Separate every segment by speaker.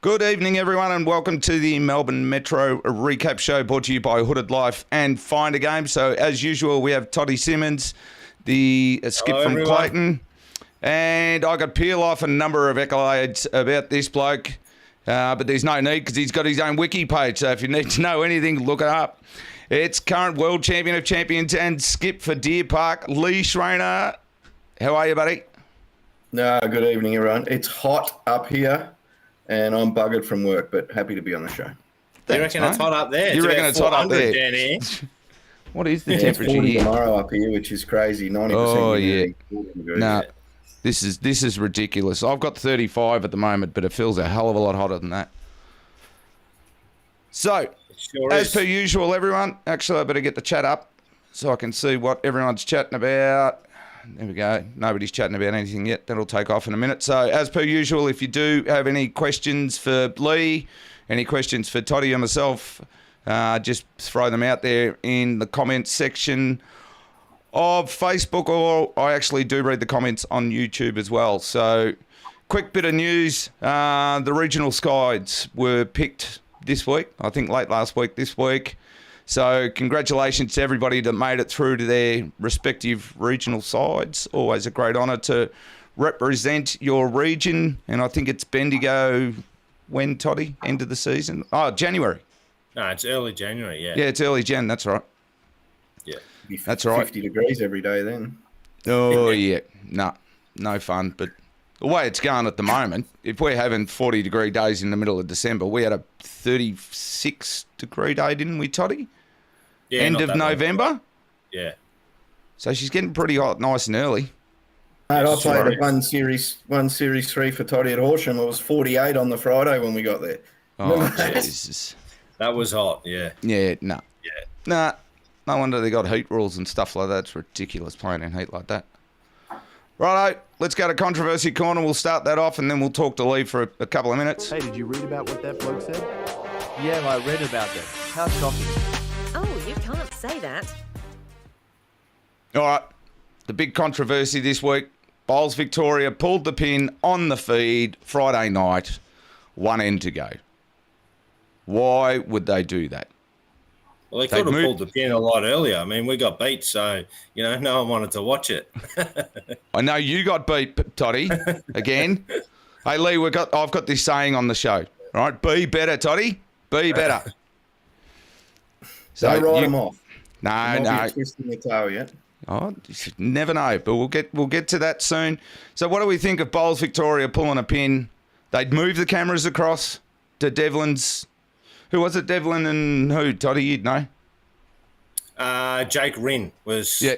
Speaker 1: Good evening, everyone, and welcome to the Melbourne Metro Recap Show brought to you by Hooded Life and Find a Game. So, as usual, we have Todd Simmons, the skip from
Speaker 2: everyone.
Speaker 1: Clayton, and I got peel off a number of accolades about this bloke, but there's no need because he's got his own wiki page. So, if you need to know anything, look it up. It's current world champion of champions and skip for Deer Park, Lee Shraner. How are you, buddy?
Speaker 3: No, good evening, everyone. It's hot up here, and I'm buggered from work, but happy to be on the show.
Speaker 2: You reckon it's hot up there?
Speaker 1: You reckon it's hot up there?
Speaker 2: Down here.
Speaker 1: What is the
Speaker 3: It's
Speaker 1: temperature
Speaker 3: 40
Speaker 1: here?
Speaker 3: tomorrow up here, which is crazy. 90%.
Speaker 1: Oh,
Speaker 3: humidity,
Speaker 1: yeah.
Speaker 3: 40 degrees.
Speaker 1: No, this is ridiculous. I've got 35 at the moment, but it feels a hell of a lot hotter than that. So,
Speaker 2: Sure
Speaker 1: as
Speaker 2: is.
Speaker 1: per usual, everyone, actually I better get the chat up so I can see what everyone's chatting about. There we go. Nobody's chatting about anything yet. That'll take off in a minute. So, as per usual, if you do have any questions for Lee, any questions for Toddy or myself, just throw them out there in the comments section of Facebook, or I actually do read the comments on YouTube as well. So, quick bit of news. The regional sides were picked this week. I think late last week, this week. So congratulations to everybody that made it through to their respective regional sides. Always a great honour to represent your region. And I think it's Bendigo when, Toddy? End of the season? Oh, January.
Speaker 2: No, it's early January, yeah.
Speaker 1: Yeah, it's early Jan. That's right.
Speaker 2: Yeah.
Speaker 3: Be
Speaker 1: That's right.
Speaker 3: 50 degrees every day then.
Speaker 1: Oh, yeah. No fun. But the way it's going at the moment, if we're having 40-degree days in the middle of December, we had a 36-degree day, didn't we, Toddy?
Speaker 2: Yeah,
Speaker 1: End
Speaker 2: not
Speaker 1: of
Speaker 2: that long.
Speaker 1: November?
Speaker 2: Yeah.
Speaker 1: So she's getting pretty hot, nice and early.
Speaker 3: Mate, I
Speaker 2: Sure
Speaker 3: played
Speaker 2: is.
Speaker 3: one series 3 for Toddy at Horsham. It was 48 on the Friday when we got there.
Speaker 1: Oh, Jesus.
Speaker 2: That was hot, yeah.
Speaker 1: Yeah, no.
Speaker 2: Yeah.
Speaker 1: Nah, no wonder they got heat rules and stuff like that. It's ridiculous playing in heat like that. Righto, let's go to Controversy Corner. We'll start that off and then we'll talk to Lee for a couple of minutes.
Speaker 4: Hey, did you read about what that bloke said? Yeah, I read about that. How shocking.
Speaker 5: Oh, you can't say that.
Speaker 1: All right, the big controversy this week. Bowls Victoria pulled the pin on the feed Friday night, one end to go. Why would they do that?
Speaker 2: Well, they
Speaker 1: They'd
Speaker 2: could have
Speaker 1: moved-
Speaker 2: pulled the pin a lot earlier. I mean, we got beat, so, no one wanted to watch it.
Speaker 1: I know you got beat, Toddy, again. Hey, Lee, I've got this saying on the show, all right? Be better, Toddy. Be better.
Speaker 3: Don't write them off.
Speaker 1: No,
Speaker 3: Not
Speaker 1: no.
Speaker 3: be twisting your toe yet.
Speaker 1: Oh, you should never know, but we'll get to that soon. So what do we think of Bowls Victoria pulling a pin? They'd move the cameras across to Devlin's. Who was it, Devlin and who? Toddy, you'd know.
Speaker 2: Jake Rinn was...
Speaker 1: Yeah.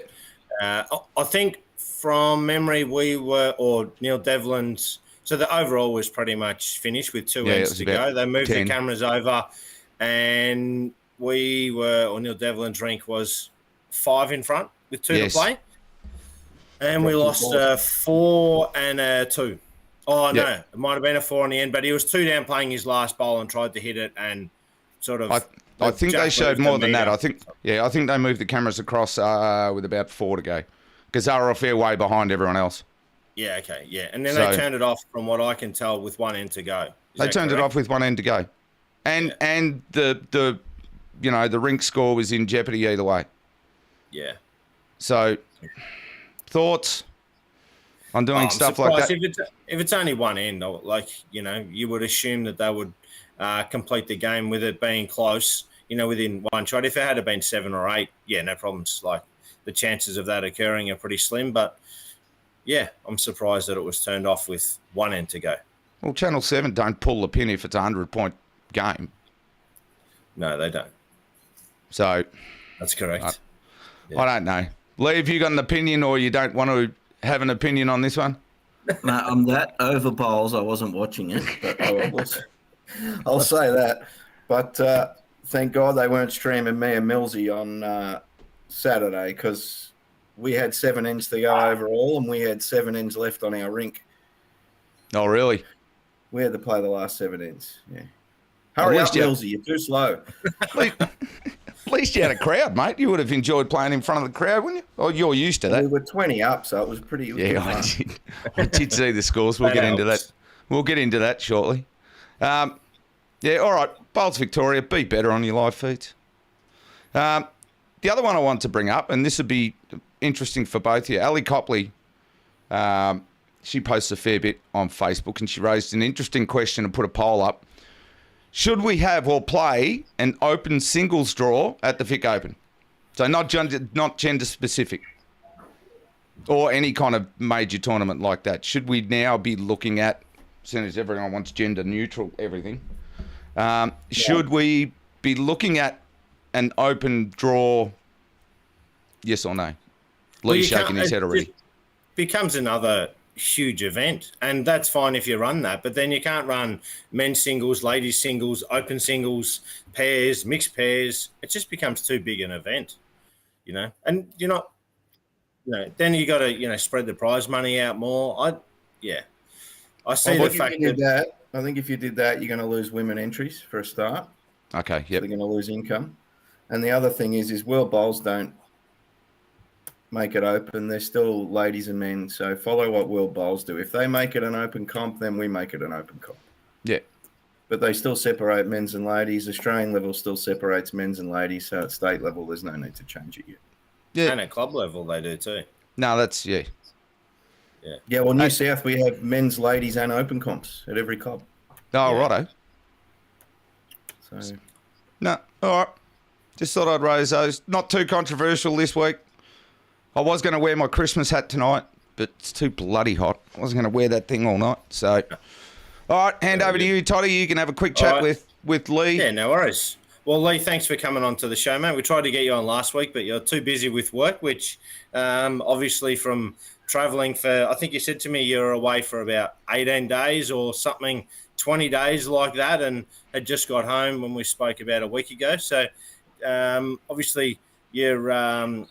Speaker 2: I think from memory or Neil Devlin's... So the overall was pretty much finished with two
Speaker 1: Yeah, it
Speaker 2: ends
Speaker 1: was
Speaker 2: to
Speaker 1: about
Speaker 2: go. They moved
Speaker 1: 10.
Speaker 2: the cameras over and Neil Devlin's rink was 5 in front with 2
Speaker 1: Yes.
Speaker 2: to play. And we lost a 4 and a 2. Oh, no,
Speaker 1: Yeah.
Speaker 2: it might have been a 4 in the end, but he was 2 down playing his last bowl and tried to hit it and sort of...
Speaker 1: I think they
Speaker 2: Jack
Speaker 1: showed
Speaker 2: moved
Speaker 1: more
Speaker 2: the
Speaker 1: than that.
Speaker 2: meter.
Speaker 1: I think they moved the cameras across with about 4 to go because they were a fair way behind everyone else.
Speaker 2: Yeah, okay, yeah. And then
Speaker 1: So-
Speaker 2: they turned it off from what I can tell with 1 end to go. Is
Speaker 1: They
Speaker 2: that
Speaker 1: turned it
Speaker 2: correct?
Speaker 1: off with 1 end to go, and the the rink score was in jeopardy either way.
Speaker 2: Yeah.
Speaker 1: So, thoughts on doing
Speaker 2: I'm
Speaker 1: stuff like
Speaker 2: surprised
Speaker 1: that?
Speaker 2: if it's only 1 end, you would assume that they would complete the game with it being close, within one shot. If it had been 7 or 8, yeah, no problems. Like the chances of that occurring are pretty slim. But yeah, I'm surprised that it was turned off with 1 end to go.
Speaker 1: Well, Channel 7 don't pull the pin if it's a 100-point game.
Speaker 2: No, they don't.
Speaker 1: So,
Speaker 2: That's correct.
Speaker 1: I don't know. Lee, have you got an opinion or you don't want to have an opinion on this one?
Speaker 6: No, I'm that over bowls. I wasn't watching it, but
Speaker 3: I'll say that. But thank God they weren't streaming me and Millsy on Saturday because we had 7 ends to go overall and we had 7 ends left on our rink.
Speaker 1: Oh, really?
Speaker 3: We had to play the last 7 ends. Yeah. Hurry up,
Speaker 1: least you-
Speaker 3: Millsy. You're too slow.
Speaker 1: At least you had a crowd, mate. You would have enjoyed playing in front of the crowd, wouldn't you? Oh, you're used to
Speaker 3: We
Speaker 1: that.
Speaker 3: were 20 up, so it was pretty.
Speaker 1: Yeah, I did see the scores. We'll
Speaker 2: That
Speaker 1: get into
Speaker 2: helps.
Speaker 1: that. We'll get into that shortly. Yeah, all right. Bowls Victoria, be better on your live feeds. The other one I want to bring up, and this would be interesting for both of you, Ali Copley, she posts a fair bit on Facebook, and she raised an interesting question and put a poll up. Should we have or play an open singles draw at the Vic Open? So not gender specific or any kind of major tournament like that. Should we now be looking at, since everyone wants gender neutral everything, should we be looking at an open draw, yes or no? Lee's shaking his head already.
Speaker 2: It becomes another huge event, and that's fine if you run that, but then you can't run men's singles, ladies singles, open singles, pairs, mixed pairs. It just becomes too big an event, and you're not, then you got to, spread the prize money out more. I see the fact that
Speaker 3: I think if you did that, you're going to lose women entries for a start.
Speaker 1: Okay,
Speaker 3: yep. So they're going to lose income. And the other thing is World Bowls don't make it open. They're still ladies and men. So follow what World Bowls do. If they make it an open comp, then we make it an open comp.
Speaker 1: Yeah.
Speaker 3: But they still separate men's and ladies. Australian level still separates men's and ladies. So at state level, there's no need to change it yet.
Speaker 1: Yeah.
Speaker 2: And at club level, they do too.
Speaker 1: No, that's, yeah.
Speaker 3: Yeah, well, New South, we have men's, ladies, and open comps at every club.
Speaker 1: Oh, righto.
Speaker 3: So,
Speaker 1: no, all right. Just thought I'd raise those. Not too controversial this week. I was going to wear my Christmas hat tonight, but it's too bloody hot. I wasn't going to wear that thing all night. So, all right, hand over to you, Toddy. You can have a quick chat with Lee.
Speaker 2: Yeah, no worries. Well, Lee, thanks for coming on to the show, mate. We tried to get you on last week, but you're too busy with work, which obviously from travelling for, I think you said to me you're away for about 18 days or something, 20 days like that, and had just got home when we spoke about a week ago. So obviously you're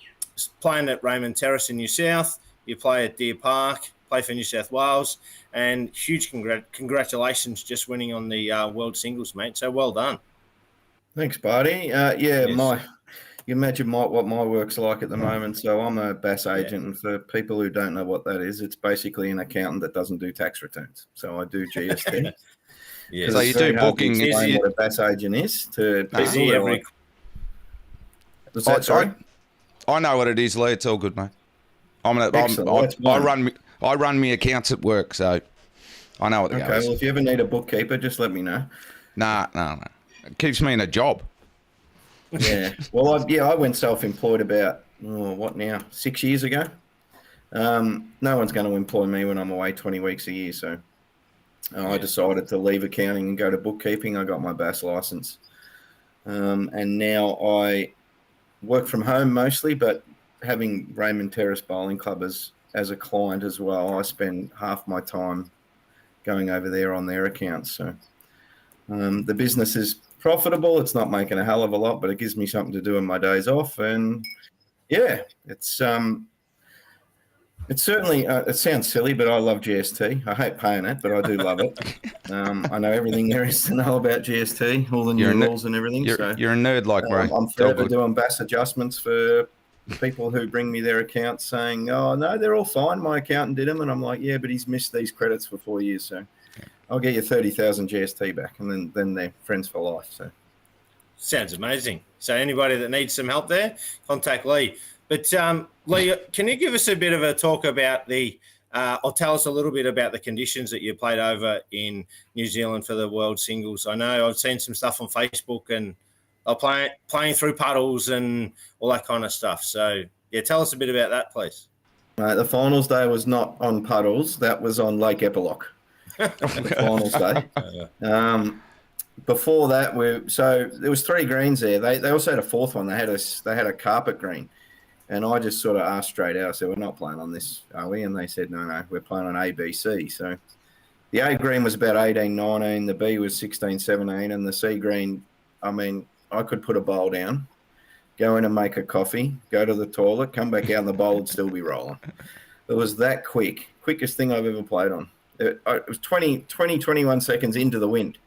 Speaker 2: playing at Raymond Terrace in New South. You play at Deer Park, play for New South Wales, and huge congratulations just winning on the World Singles, mate. So well done.
Speaker 3: Thanks, buddy. Yes. You imagine what my work's like at the moment. So I'm a BAS agent, and for people who don't know what that is, it's basically an accountant that doesn't do tax returns. So I do GST.
Speaker 1: Yeah. So you do booking.
Speaker 3: Explain what a BAS agent is to people.
Speaker 1: I know what it is, Lee. It's all good, mate. I run me accounts at work, so I know what the
Speaker 3: goes. Okay, well, if you ever need a bookkeeper, just let me know.
Speaker 1: Nah. It keeps me in a job.
Speaker 3: Yeah. Well, I went self-employed about, 6 years ago. No one's going to employ me when I'm away 20 weeks a year. So I decided to leave accounting and go to bookkeeping. I got my BAS license. And now I work from home mostly, but having Raymond Terrace Bowling Club as a client as well, I spend half my time going over there on their accounts. So the business is profitable. It's not making a hell of a lot, but it gives me something to do on my days off. And yeah, it's certainly it sounds silly, but I love GST. I hate paying it, but I do love it. I know everything there is to know about GST, all the new rules and everything.
Speaker 1: You're a nerd like me.
Speaker 3: I'm forever doing BAS adjustments for people who bring me their accounts saying, oh, no, they're all fine. My accountant did them. And I'm like, yeah, but he's missed these credits for 4 years. So I'll get you 30,000 GST back, and then they're friends for life. So
Speaker 2: sounds amazing. So anybody that needs some help there, contact Lee. But Lee, can you give us a bit of a talk about or tell us a little bit about the conditions that you played over in New Zealand for the World Singles? I know I've seen some stuff on Facebook, and they're playing through puddles and all that kind of stuff. So yeah, tell us a bit about that, please.
Speaker 3: The finals day was not on puddles. That was on Lake Epilock. The finals day. Before that, so there was 3 greens there. They also had a 4th one. They had a carpet green, and I just sort of asked straight out. I said, "We're not playing on this, are we?" And they said, "No, we're playing on A, B, C." So the A green was about 18, 19. The B was 16, 17, and the C green. I mean, I could put a bowl down, go in and make a coffee, go to the toilet, come back out, and the bowl would still be rolling. It was that quickest thing I've ever played on. It was 21 seconds into the wind.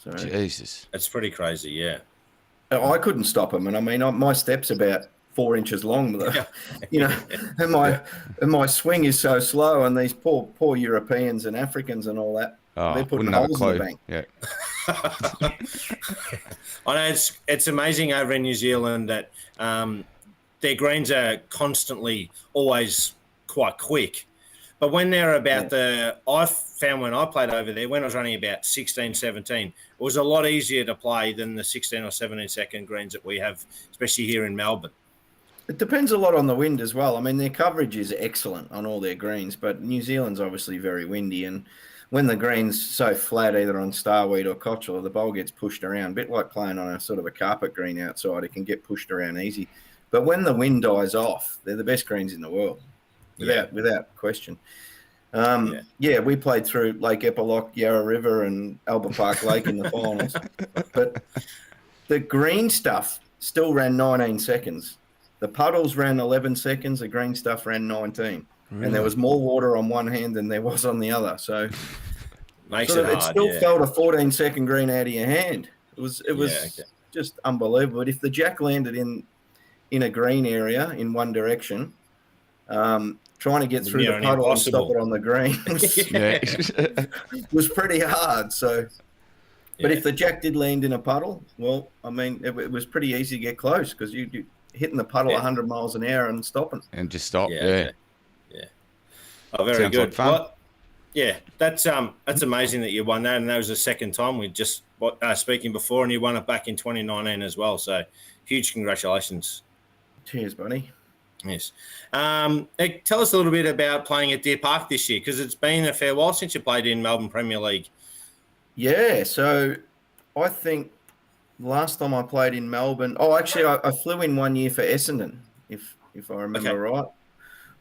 Speaker 3: So
Speaker 1: Jesus.
Speaker 2: That's pretty crazy, yeah.
Speaker 3: I couldn't stop him. And I mean, my step's about 4 inches long, and my swing is so slow, and these poor Europeans and Africans and all that.
Speaker 1: Oh,
Speaker 3: They're putting
Speaker 1: wouldn't have a
Speaker 3: holes in the
Speaker 1: clue.
Speaker 3: bank.
Speaker 1: Yeah.
Speaker 2: I know it's amazing over in New Zealand that their greens are constantly always quite quick. But when they're about I found when I played over there, when I was running about 16, 17, it was a lot easier to play than the 16 or 17 second greens that we have, especially here in Melbourne.
Speaker 3: It depends a lot on the wind as well. I mean, their coverage is excellent on all their greens, but New Zealand's obviously very windy. And when the green's so flat, either on Starweed or Cotchula, the bowl gets pushed around, a bit like playing on a sort of a carpet green outside. It can get pushed around easy. But when the wind dies off, they're the best greens in the world, without question. We played through Lake Epilock, Yarra River, and Albert Park Lake in the finals. But the green stuff still ran 19 seconds. The puddles ran 11 seconds. The green stuff ran 19. Really? And there was more water on one hand than there was on the other. So it still felt a 14-second green out of your hand. It was just unbelievable. But if the jack landed in a green area in one direction, trying to get through the puddle and stop it on the green was pretty hard. So, but if the jack did land in a puddle, well, I mean, it was pretty easy to get close because you hitting the puddle 100 miles an hour and stopping.
Speaker 1: And just stop,
Speaker 2: Yeah. Oh, very
Speaker 1: Sounds
Speaker 2: good.
Speaker 1: like fun.
Speaker 2: Well, that's amazing that you won that, and that was the second time we just speaking before, and you won it back in 2019 as well. So, huge congratulations.
Speaker 3: Cheers, buddy.
Speaker 2: Yes. Hey, tell us a little bit about playing at Deer Park this year, because it's been a fair while since you played in Melbourne Premier League.
Speaker 3: Yeah, so I think last time I played in Melbourne, actually I flew in 1 year for Essendon, if I remember right,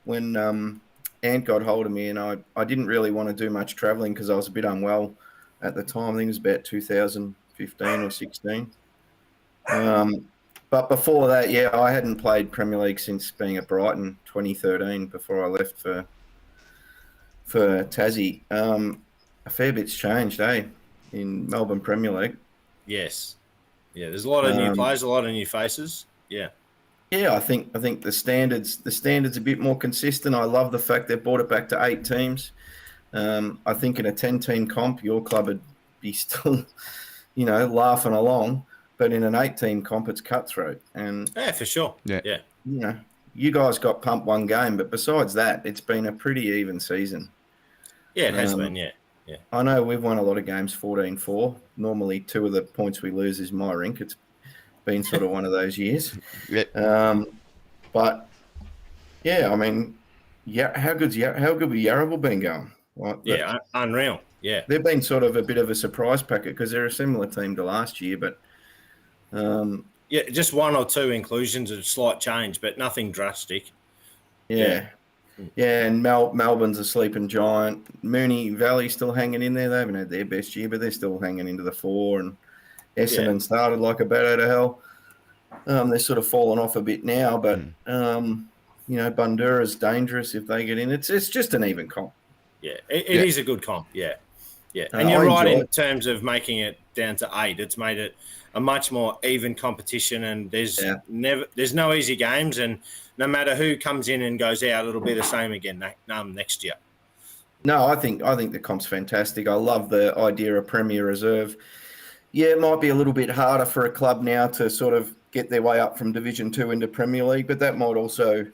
Speaker 3: when Ant got hold of me, and I didn't really want to do much travelling because I was a bit unwell at the time. I think it was about 2015 or 16. But before that, I hadn't played Premier League since being at Brighton 2013 before I left for Tassie. A fair bit's changed, in Melbourne Premier League.
Speaker 2: Yes. Yeah, there's a lot of new players, a lot of new faces. Yeah.
Speaker 3: Yeah, I think the standards a bit more consistent. I love the fact they brought it back to 8 teams. I think in a 10-team comp, your club would be still, laughing along. But in an 8-team comp, it's cutthroat. And
Speaker 2: yeah, for sure. Yeah.
Speaker 3: You guys got pumped one game, but besides that, it's been a pretty even season.
Speaker 2: Yeah, it has been. Yeah.
Speaker 3: I know we've won a lot of games 14-4. Normally, 2 of the points we lose is my rink. It's been sort of one of those years. But yeah, I mean, how good's Yarraville been going?
Speaker 2: Unreal. Yeah,
Speaker 3: they've been sort of a bit of a surprise packet because they're a similar team to last year, but
Speaker 2: just 1 or 2 inclusions, a slight change, but nothing drastic.
Speaker 3: Yeah, and Melbourne's a sleeping giant. Moonee Valley still hanging in there. They haven't had their best year, but they're still hanging into the 4. And Essendon started like a bat out of hell. They're sort of fallen off a bit now, but Bundura's dangerous if they get in. It's just an even comp.
Speaker 2: Yeah, it is a good comp. Yeah. And you're right in terms of making it down to 8. It's made it a much more even competition, and there's no easy games, and no matter who comes in and goes out, it'll be the same again next year.
Speaker 3: No, I think the comp's fantastic. I love the idea of Premier Reserve. Yeah, it might be a little bit harder for a club now to sort of get their way up from Division 2 into Premier League, but that might also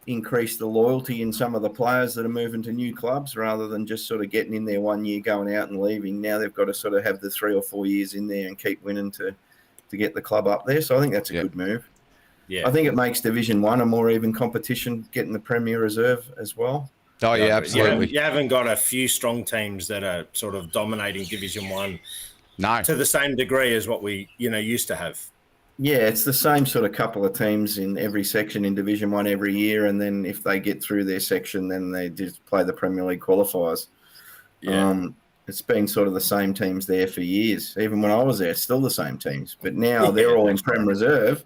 Speaker 3: increase the loyalty in some of the players that are moving to new clubs rather than just sort of getting in there 1 year, going out and leaving. Now they've got to sort of have the 3 or 4 years in there and keep winning to get the club up there. So I think that's a good move. Yeah, I think it makes Division 1 a more even competition, getting the Premier Reserve as well.
Speaker 1: Oh, yeah, absolutely.
Speaker 2: You haven't got a few strong teams that are sort of dominating Division 1 to the same degree as what we used to have.
Speaker 3: Yeah, it's the same sort of couple of teams in every section in Division 1 every year, and then if they get through their section, then they just play the Premier League qualifiers. Yeah. It's been sort of the same teams there for years. Even when I was there, still the same teams. But now they're all in Prem Reserve,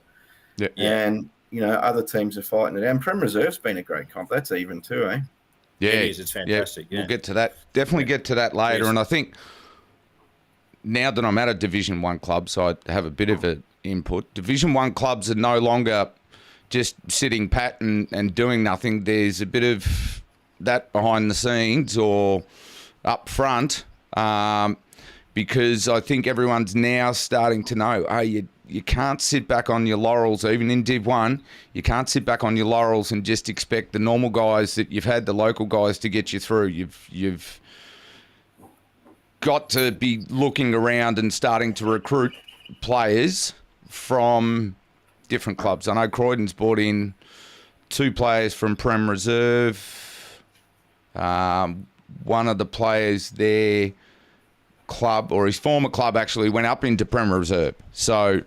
Speaker 3: and other teams are fighting it. And Prem Reserve's been a great comp. That's even too, eh?
Speaker 1: Yeah,
Speaker 2: it is. It's fantastic. Yeah.
Speaker 1: We'll get to that. Definitely get to that later. Yes. And I think now that I'm at a Division 1 club, so I have a bit of an input. Division 1 clubs are no longer just sitting pat and doing nothing. There's a bit of that behind the scenes or up front because I think everyone's now starting to know, hey, you can't sit back on your laurels, even in Div 1, you can't sit back on your laurels and just expect the normal guys that you've had, the local guys, to get you through. You've got to be looking around and starting to recruit players from different clubs. I know Croydon's brought in 2 players from Prem Reserve. One of the players there, club, or his former club, actually went up into Prem Reserve. So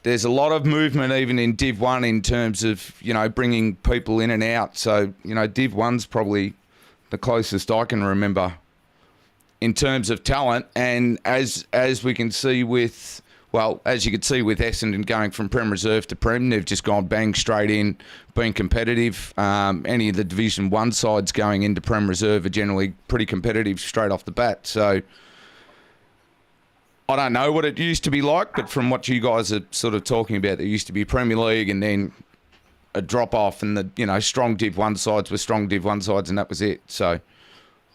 Speaker 1: there's a lot of movement even in Div 1 in terms of, bringing people in and out. So, Div 1's probably the closest I can remember in terms of talent. And as we can see with, as you could see with Essendon going from Prem Reserve to Prem, they've just gone bang straight in, being competitive. Any of the Division 1 sides going into Prem Reserve are generally pretty competitive straight off the bat. So I don't know what it used to be like, but from what you guys are sort of talking about, there used to be Premier League and then a drop-off, and the strong Div 1 sides were strong Div 1 sides, and that was it. So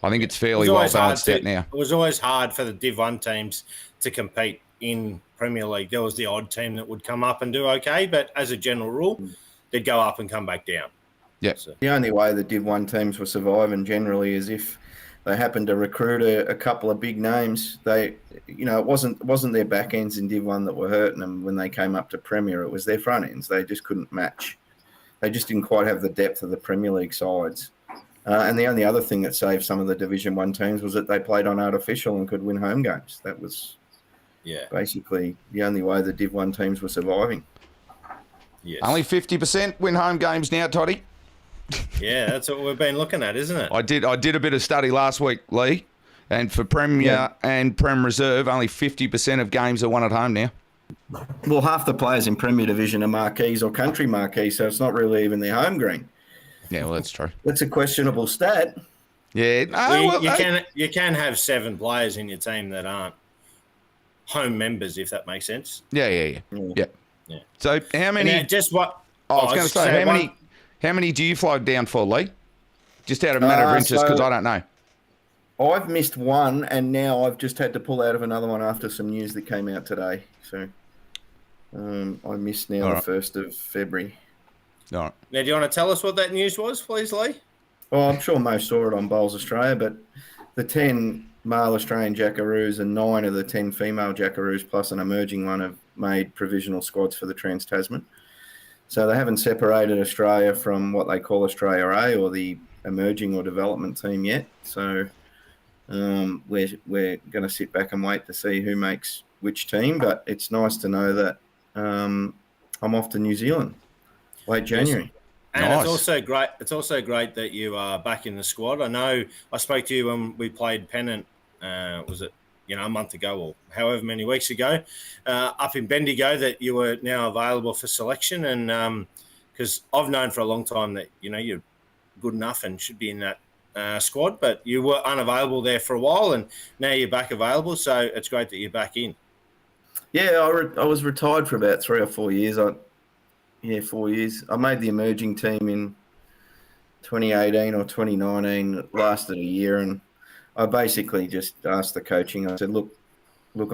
Speaker 1: I think it's fairly well balanced out now.
Speaker 2: It was always hard for the Div 1 teams to compete in Premier League. There was the odd team that would come up and do okay, but as a general rule, they'd go up and come back down.
Speaker 1: Yeah.
Speaker 2: So.
Speaker 3: The only way the Div 1 teams were surviving generally is if they happened to recruit a couple of big names. It wasn't their back ends in Div 1 that were hurting them when they came up to Premier. It was their front ends. They just couldn't match. They just didn't quite have the depth of the Premier League sides. And the only other thing that saved some of the Division 1 teams was that they played on artificial and could win home games. That was basically the only way the Div 1 teams were surviving.
Speaker 2: Yes.
Speaker 1: Only 50% win home games now, Toddy.
Speaker 2: Yeah, that's what we've been looking at, isn't it?
Speaker 1: I did a bit of study last week, Lee, and for Premier and Prem Reserve, only 50% of games are won at home now.
Speaker 3: Well, half the players in Premier Division are marquees or country marquees, so it's not really even their home green.
Speaker 1: Yeah, well, that's true.
Speaker 3: That's a questionable stat.
Speaker 1: Yeah.
Speaker 2: You can have 7 players in your team that aren't home members, if that makes sense.
Speaker 1: Yeah. So how many?
Speaker 2: And just what?
Speaker 1: I was going to say, how many do you fly down for, Lee? Just out of a matter of interest, because I don't know.
Speaker 3: I've missed one, and now I've just had to pull out of another one after some news that came out today. So I missed now the 1st of February.
Speaker 1: All right.
Speaker 2: Now, do you want to tell us what that news was, please, Lee?
Speaker 3: Well, I'm sure most saw it on Bowls Australia, but the 10 male Australian Jackaroos and 9 of the 10 female Jackaroos plus an emerging one have made provisional squads for the Trans-Tasman. So they haven't separated Australia from what they call Australia A or the emerging or development team yet. So we're going to sit back and wait to see who makes which team. But it's nice to know that I'm off to New Zealand late January.
Speaker 2: And
Speaker 1: nice.
Speaker 2: It's also great that you are back in the squad. I know I spoke to you when we played Pennant. Was it a month ago or however many weeks ago, up in Bendigo, that you were now available for selection. And because I've known for a long time that, you're good enough and should be in that squad, but you were unavailable there for a while and now you're back available. So it's great that you're back in.
Speaker 3: Yeah, I was retired for about 3 or 4 years. 4 years. I made the emerging team in 2018 or 2019. It lasted a year, and I basically just asked the coaching. I said, look,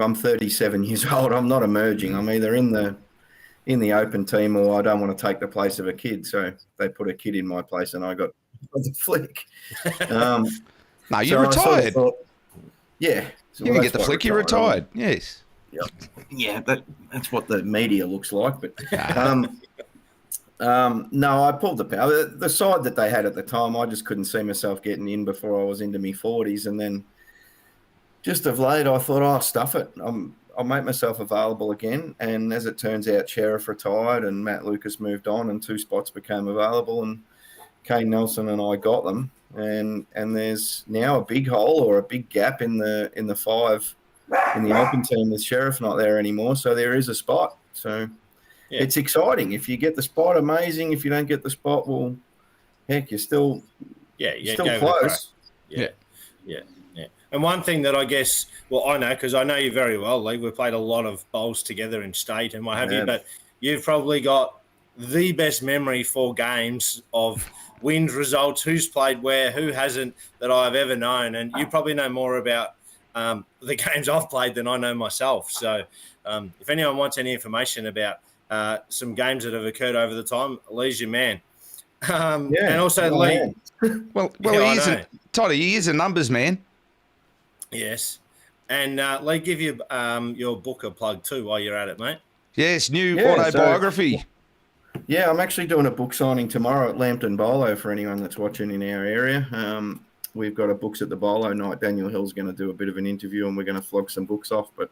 Speaker 3: I'm 37 years old. I'm not emerging. I'm either in the open team or I don't want to take the place of a kid. So they put a kid in my place and I got the flick.
Speaker 1: No, you retired.
Speaker 3: Yeah.
Speaker 1: You didn't get the flick. You retired. Yes.
Speaker 3: Yeah, that's what the media looks like. But no, I pulled the power. The side that they had at the time, I just couldn't see myself getting in before I was into my 40s. And then just of late, I thought, stuff it. I'll make myself available again. And as it turns out, Sheriff retired and Matt Lucas moved on and 2 spots became available. And Kane Nelson and I got them. And there's now a big hole or a big gap in the 5 in the open team with Sheriff not there anymore. So there is a spot. So it's exciting. If you get the spot, amazing. If you don't get the spot, well, heck, you're still close.
Speaker 2: Yeah. And one thing that I guess, I know because I know you very well, Lee. We've played a lot of bowls together in state and what have you, but you've probably got the best memory for games of wins, results, who's played where, who hasn't, that I've ever known. And you probably know more about the games I've played than I know myself. So if anyone wants any information about some games that have occurred over the time, Lee's your man. And also Lee.
Speaker 1: Well,
Speaker 2: Yeah,
Speaker 1: Toddy, he is a numbers man.
Speaker 2: Yes. And Lee, give your book a plug too while you're at it, mate.
Speaker 1: Yes, new autobiography.
Speaker 3: Yeah, I'm actually doing a book signing tomorrow at Lambton Bolo for anyone that's watching in our area. We've got a Books at the Bolo night. Daniel Hill's going to do a bit of an interview and we're going to flog some books off, but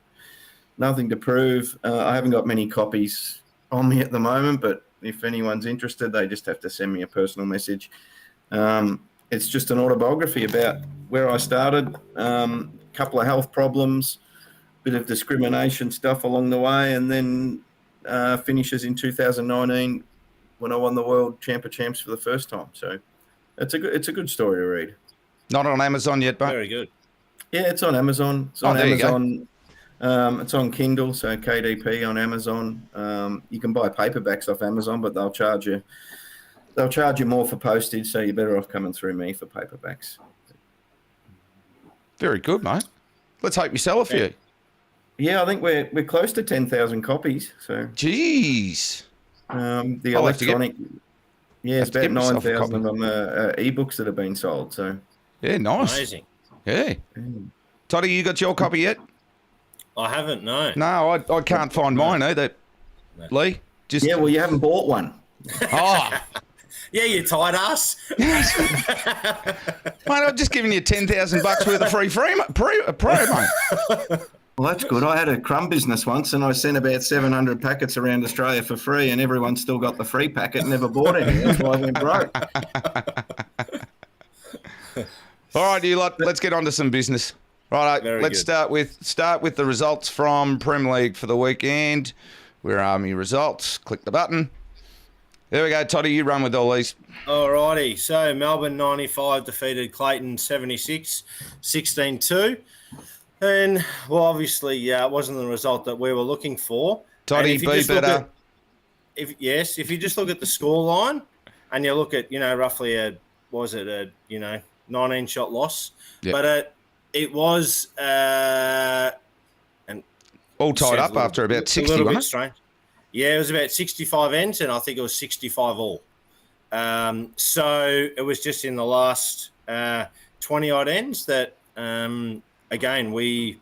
Speaker 3: nothing to prove. I haven't got many copies on me at the moment, but if anyone's interested, they just have to send me a personal message. It's just an autobiography about where I started, couple of health problems, bit of discrimination stuff along the way, and then finishes in 2019 when I won the World Champ of Champs for the first time. So it's a good story to read.
Speaker 1: Not on Amazon yet, but
Speaker 2: very good.
Speaker 3: Yeah, it's on Amazon. It's on Amazon. It's on Kindle, so KDP on Amazon. You can buy paperbacks off Amazon, but they'll charge you more for postage, so you're better off coming through me for paperbacks.
Speaker 1: Very good, mate. Let's hope you sell a few.
Speaker 3: Yeah, I think we're close to 10,000 copies. So,
Speaker 1: jeez.
Speaker 3: The electronic, it's about 9,000 of them ebooks that have been sold. So,
Speaker 1: yeah, nice.
Speaker 2: Amazing.
Speaker 1: Yeah. Toddy, you got your copy yet?
Speaker 2: I haven't. No.
Speaker 1: No, I can't find mine either. No. Lee, just
Speaker 3: well, you haven't bought one.
Speaker 1: Oh.
Speaker 2: Yeah, you tight ass.
Speaker 1: Mate, I'm just giving you $10,000 worth of free promo.
Speaker 3: Well, that's good. I had a crumb business once and I sent about 700 packets around Australia for free and everyone still got the free packet and never bought any. That's why I went broke.
Speaker 1: All right, you lot, let's get on to some business. Right, let's start with the results from Premier League for the weekend. Where are my results? Click the button. There we go, Toddy, you run with all these.
Speaker 2: All righty. So Melbourne 95 defeated Clayton 76, 16-2. And, well, obviously, it wasn't the result that we were looking for.
Speaker 1: Toddy, be better.
Speaker 2: If you just look at the scoreline and you look at, roughly a 19-shot loss. Yep. But it was...
Speaker 1: all tied up after about 60, wasn't it? Strange.
Speaker 2: Yeah, it was about 65 ends, and I think it was 65 all. So it was just in the last 20-odd ends that, again, we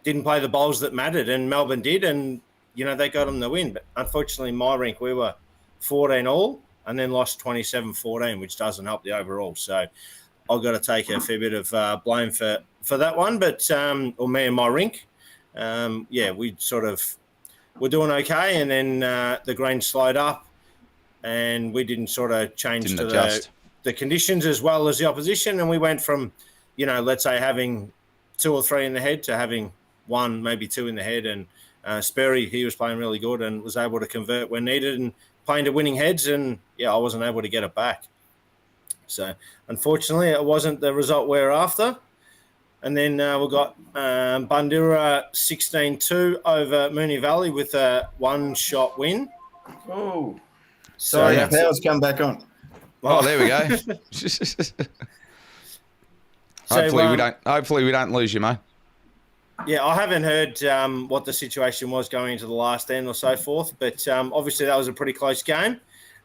Speaker 2: didn't play the bowls that mattered, and Melbourne did, and, they got them the win. But unfortunately, my rink, we were 14 all and then lost 27-14, which doesn't help the overall. So I've got to take a fair bit of blame for that one, but or me and my rink. We sort of... we're doing okay, and then the green slowed up, and we didn't sort of change the conditions as well as the opposition, and we went from, let's say having 2 or 3 in the head to having 1, maybe 2 in the head, and Sperry, he was playing really good and was able to convert when needed and playing to winning heads, and I wasn't able to get it back. So unfortunately, it wasn't the result we were after. And then we got Bandura 16-2 over Moonee Valley with a 1-shot win.
Speaker 3: Oh, sorry, the power's come back on.
Speaker 1: Oh, there we go. Hopefully we don't lose you, mate.
Speaker 2: Yeah, I haven't heard what the situation was going into the last end or so forth, but obviously that was a pretty close game.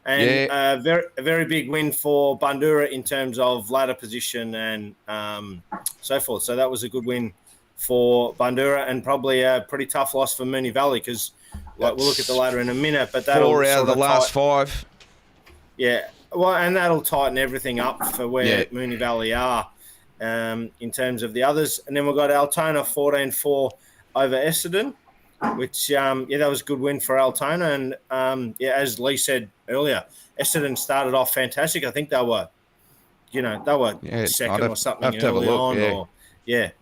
Speaker 2: And a very big win for Bandura in terms of ladder position and so forth. So that was a good win for Bandura and probably a pretty tough loss for Moonee Valley because we'll look at the ladder in a minute. But that'll
Speaker 1: 4 out of the last 5.
Speaker 2: Yeah, well, and that'll tighten everything up for where Moonee Valley are in terms of the others. And then we've got Altona 14-4 over Essendon, which, that was a good win for Altona. And, as Lee said earlier, Essendon started off fantastic. I think they were second or something early on.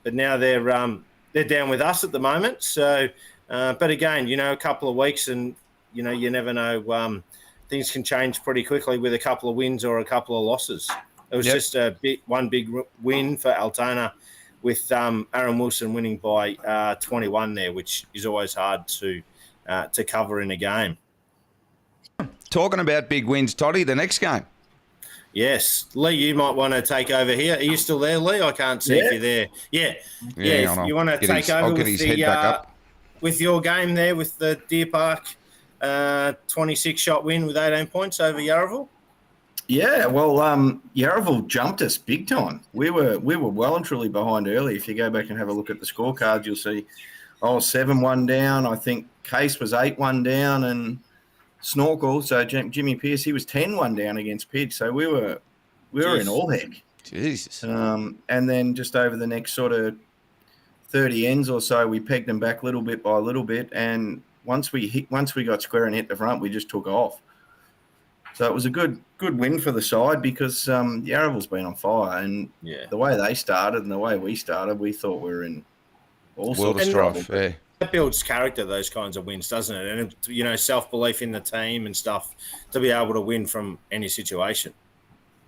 Speaker 2: But now they're down with us at the moment. So, but again, a couple of weeks and, you never know. Things can change pretty quickly with a couple of wins or a couple of losses. It was just one big win for Altona with Aaron Wilson winning by 21 there, which is always hard to cover in a game.
Speaker 1: Talking about big wins, Toddy, the next game.
Speaker 2: Yes. Lee, you might want to take over here. Are you still there, Lee? I can't see if you're there. Yeah.
Speaker 1: hang on,
Speaker 2: You want to
Speaker 1: get
Speaker 2: take
Speaker 1: his- I'll
Speaker 2: over
Speaker 1: get
Speaker 2: with
Speaker 1: his head back up.
Speaker 2: with your game there with the Deer Park 26-shot win with 18 points over Yarraville?
Speaker 3: Yeah, well, Yarraville jumped us big time. We were well and truly behind early. If you go back and have a look at the scorecards, you'll see I was 7-1 down. I think Case was 8-1 down, and Snorkel, so Jimmy Pearce, he was 10-1 down against Pidge. So we were in all heck.
Speaker 1: Jesus.
Speaker 3: And then just over the next sort of 30 ends or so, we pegged them back little bit by little bit. And once we got square and hit the front, we just took off. So it was a good win for the side because Yarraville's been on fire. And the way they started and the way we started, we thought we were in all
Speaker 1: World
Speaker 3: sorts
Speaker 1: of
Speaker 3: of trouble.
Speaker 1: strife, yeah.
Speaker 2: That builds character, those kinds of wins, doesn't it? And, self-belief in the team and stuff to be able to win from any situation.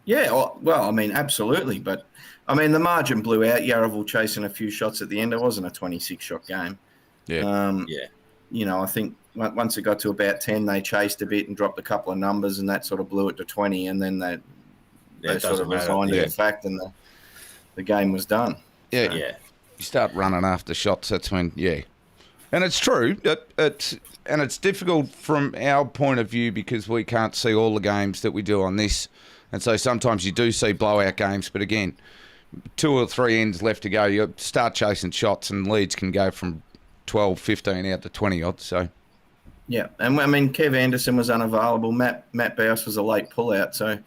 Speaker 3: Yeah, well, I mean, absolutely. But, I mean, the margin blew out. Yarraville chasing a few shots at the end. It wasn't a 26-shot game.
Speaker 1: Yeah.
Speaker 3: I think once it got to about 10, they chased a bit and dropped a couple of numbers, and that sort of blew it to 20, and then they sort of resigned to the fact, and the game was done.
Speaker 1: Yeah.
Speaker 2: Yeah.
Speaker 1: You start running after shots, that's when, And it's true. And it's difficult from our point of view because we can't see all the games that we do on this. And so sometimes you do see blowout games. But again, 2 or 3 ends left to go. You start chasing shots and leads can go from 12, 15 out to 20 odd. So,
Speaker 3: yeah. And I mean, Kev Anderson was unavailable. Matt Bouse was a late pullout. So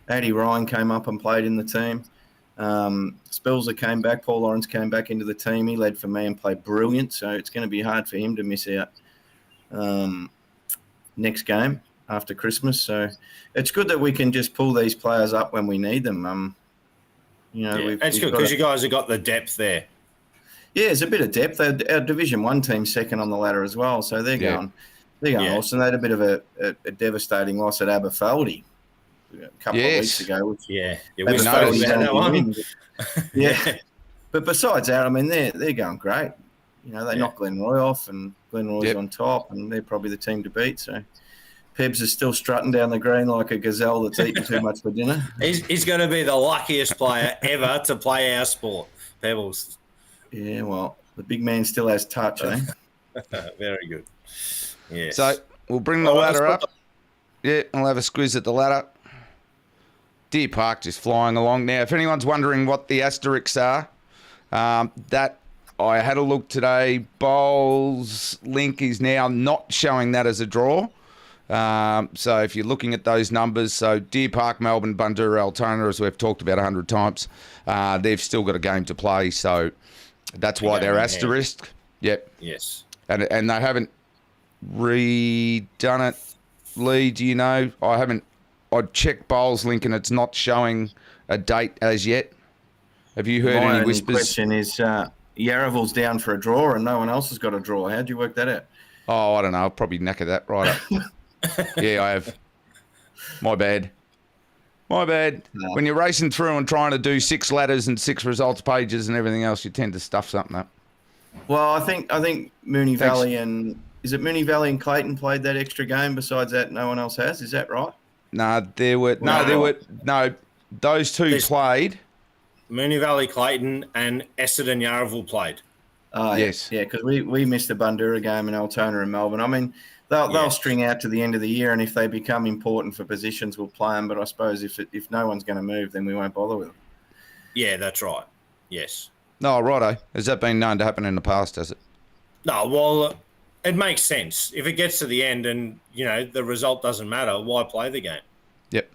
Speaker 3: Addy Ryan came up and played in the team. Spelzer came back. Paul Lawrence came back into the team. He led for me and played brilliant. So it's going to be hard for him to miss out next game after Christmas. So it's good that we can just pull these players up when we need them.
Speaker 2: It's good because you guys have got the depth there.
Speaker 3: Yeah, there's a bit of depth. Our Division 1 team's second on the ladder as well. So they're going awesome. They had a bit of a devastating loss at Aberfeldy a couple of weeks ago. Which
Speaker 2: we
Speaker 3: noticed
Speaker 2: that one.
Speaker 3: Yeah. But besides that, I mean, they're going great. They knocked Glenroy off, and Glenroy's on top, and they're probably the team to beat. So Pebs is still strutting down the green like a gazelle that's eaten too much for dinner.
Speaker 2: He's going to be the luckiest player ever to play our sport, Pebbles.
Speaker 3: Yeah, well, the big man still has touch, eh?
Speaker 2: Very good. Yes.
Speaker 1: So we'll bring the ladder up. Yeah, we'll have a squeeze at the ladder. Deer Park just flying along. Now, if anyone's wondering what the asterisks are, that I had a look today. Bowls link is now not showing that as a draw. So if you're looking at those numbers, so Deer Park, Melbourne, Bundoora, Altona, as we've talked about 100 times, they've still got a game to play. So that's why they're asterisked. Yep.
Speaker 2: Yes.
Speaker 1: And they haven't redone it. Lee, do you know? I checked Bowls link and it's not showing a date as yet. Have you heard any whispers?
Speaker 3: My question is, Yarraville's down for a draw and no one else has got a draw. How'd you work that out?
Speaker 1: Oh, I don't know. I'll probably knacker that right up. Yeah, I have. My bad. No. When you're racing through and trying to do 6 ladders and 6 results pages and everything else, you tend to stuff something up.
Speaker 3: Well, I think Moonee Valley and is it Moonee Valley and Clayton played that extra game? Besides that, no one else has. Is that right?
Speaker 1: No, those two played.
Speaker 2: Moonee Valley, Clayton, and Essendon Yarraville played.
Speaker 3: Oh,
Speaker 1: yes.
Speaker 3: Yeah, because we missed the Bundoora game in Altona and Melbourne. I mean, they'll string out to the end of the year, and if they become important for positions, we'll play them. But I suppose if no one's going to move, then we won't bother with them.
Speaker 2: Yeah, that's right. Yes.
Speaker 1: No, righto. Has that been known to happen in the past, has it?
Speaker 2: No, well, it makes sense. If it gets to the end and, the result doesn't matter, why play the game?
Speaker 1: Yep.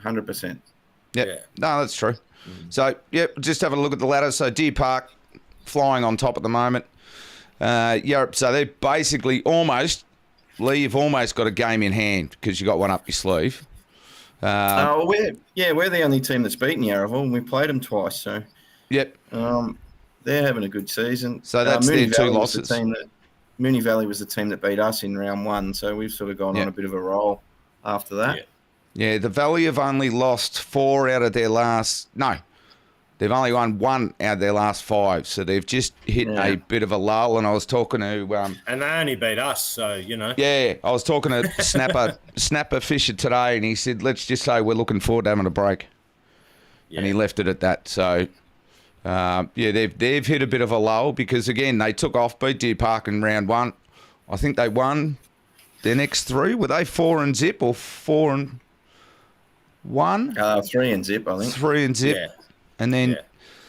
Speaker 3: 100%.
Speaker 1: Yep.
Speaker 2: Yeah.
Speaker 1: No, that's true. So, just have a look at the ladder. So, Deer Park flying on top at the moment. So they're basically almost, Lee, you've almost got a game in hand because you got one up your sleeve.
Speaker 3: We're the only team that's beaten Yarraville, and we played them twice. So,
Speaker 1: yep.
Speaker 3: They're having a good season.
Speaker 1: So that's their 2 losses.
Speaker 3: Moonee Valley was the team that beat us in round 1, so we've sort of gone on a bit of a roll after that.
Speaker 1: Yeah, the Valley have only lost 4 out of their last... No, They've only won 1 out of their last 5, so they've just hit a bit of a lull. And I was talking to...
Speaker 2: and they only beat us, so, you know.
Speaker 1: Yeah, I was talking to Snapper Fisher today, and he said, let's just say we're looking forward to having a break. Yeah. And he left it at that. So, they've hit a bit of a lull because, again, they took off, beat Deer Park in round 1. I think they won their next 3. Were they 4-0 or 4-1?
Speaker 3: 3-0, I think.
Speaker 1: 3-0.
Speaker 2: Yeah.
Speaker 1: And then,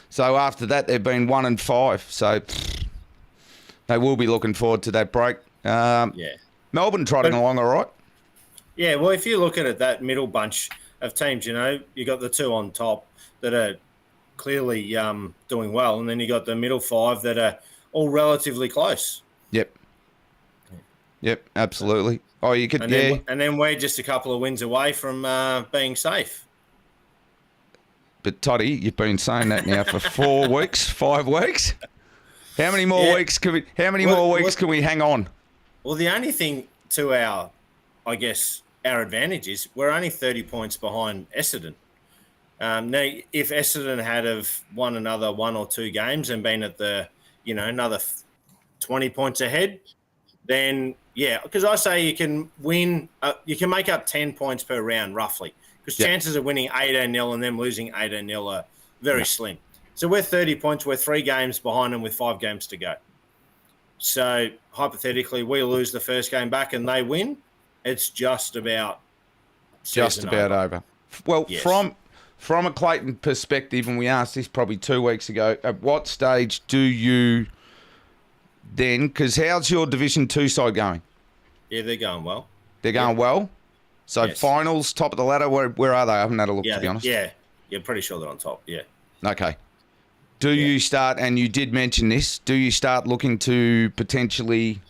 Speaker 1: so after that, they've been 1-5. So they will be looking forward to that break. Melbourne trotting along all right.
Speaker 2: Yeah, well, if you look at it, that middle bunch of teams, you know, you got the 2 on top that are clearly doing well, and then you got the middle 5 that are all relatively close.
Speaker 1: Yep, absolutely. Oh, you could,
Speaker 2: and then we're just a couple of wins away from being safe.
Speaker 1: But Toddy, you've been saying that now for 4 weeks, 5 weeks. How many more weeks can we? How many more weeks can we hang on?
Speaker 2: Well, the only thing to our advantage is we're only 30 points behind Essendon. Now, if Essendon had have won another 1 or 2 games and been at the, another 20 points ahead, then because I say you can win, you can make up 10 points per round roughly. Because chances of winning 18-0 and them losing 18-0 are very slim. So we're 30 points. We're 3 games behind them with 5 games to go. So hypothetically, we lose the first game back and they win. It's just about
Speaker 1: over. Well, from a Clayton perspective, and we asked this probably 2 weeks ago, at what stage do you then? Because how's your Division 2 side going?
Speaker 2: Yeah, they're going well.
Speaker 1: They're going well. So finals, top of the ladder, where are they? I haven't had a look, to be honest.
Speaker 2: Yeah, pretty sure they're on top,
Speaker 1: Okay. Do you start, and you did mention this, do you start looking to potentially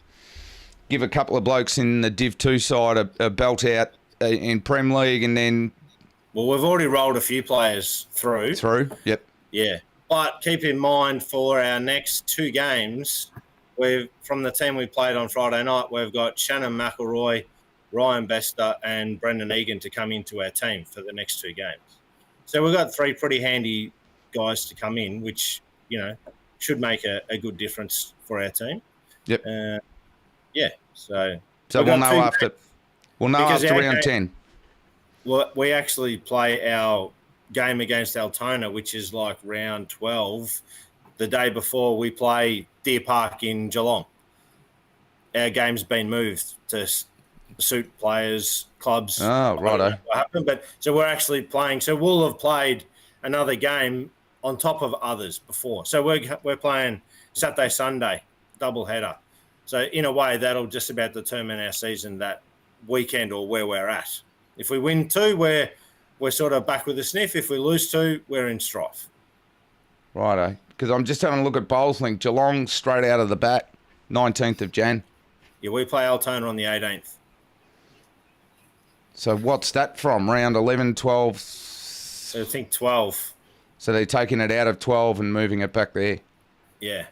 Speaker 1: give a couple of blokes in the Div 2 side a belt out in Prem League and then...
Speaker 2: Well, we've already rolled a few players through.
Speaker 1: Yep.
Speaker 2: Yeah. But keep in mind for our next 2 games, from the team we played on Friday night, we've got Shannon McElroy, Ryan Bester and Brendan Egan to come into our team for the next 2 games. So we've got 3 pretty handy guys to come in, which, should make a good difference for our team.
Speaker 1: Yep.
Speaker 2: So
Speaker 1: we'll know after round 10.
Speaker 2: Well, we actually play our game against Altona, which is like round 12, the day before we play Deer Park in Geelong. Our game's been moved to suit players, clubs.
Speaker 1: Oh, righto.
Speaker 2: What happened? But so we're actually playing. So we'll have played another game on top of others before. So we're playing Saturday, Sunday, double header. So in a way, that'll just about determine our season that weekend or where we're at. If we win 2, we're sort of back with a sniff. If we lose 2, we're in strife.
Speaker 1: Righto. Because I'm just having a look at Bowls Link. Geelong straight out of the bat, 19th of Jan.
Speaker 2: Yeah, we play Altona on the 18th.
Speaker 1: So what's that from? Round 11, 12?
Speaker 2: So I think 12.
Speaker 1: So they're taking it out of 12 and moving it back there.
Speaker 2: Yeah.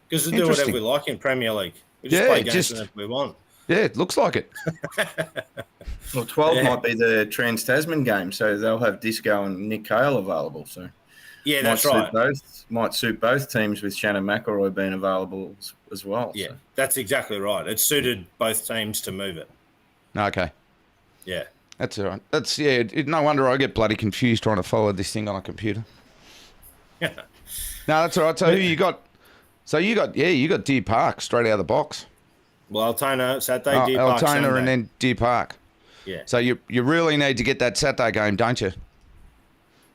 Speaker 2: Because we do whatever we like in Premier League. We just play games whenever we want.
Speaker 1: Yeah, it looks like it.
Speaker 3: Well, 12 might be the Trans-Tasman game, so they'll have Disco and Nick Cale available. So
Speaker 2: yeah, that's right.
Speaker 3: Might suit both teams with Shannon McElroy being available as well.
Speaker 2: Yeah,
Speaker 3: so.
Speaker 2: That's exactly right. It suited both teams to move it.
Speaker 1: Okay.
Speaker 2: Yeah.
Speaker 1: That's all right. No wonder I get bloody confused trying to follow this thing on a computer.
Speaker 2: Yeah.
Speaker 1: No, that's all right. So who you got? So you got Deer Park straight out of the box.
Speaker 2: Well, Altona, Saturday, Deer Park,
Speaker 1: Altona
Speaker 2: Sunday.
Speaker 1: and then Deer Park.
Speaker 2: Yeah.
Speaker 1: So you really need to get that Saturday game, don't you?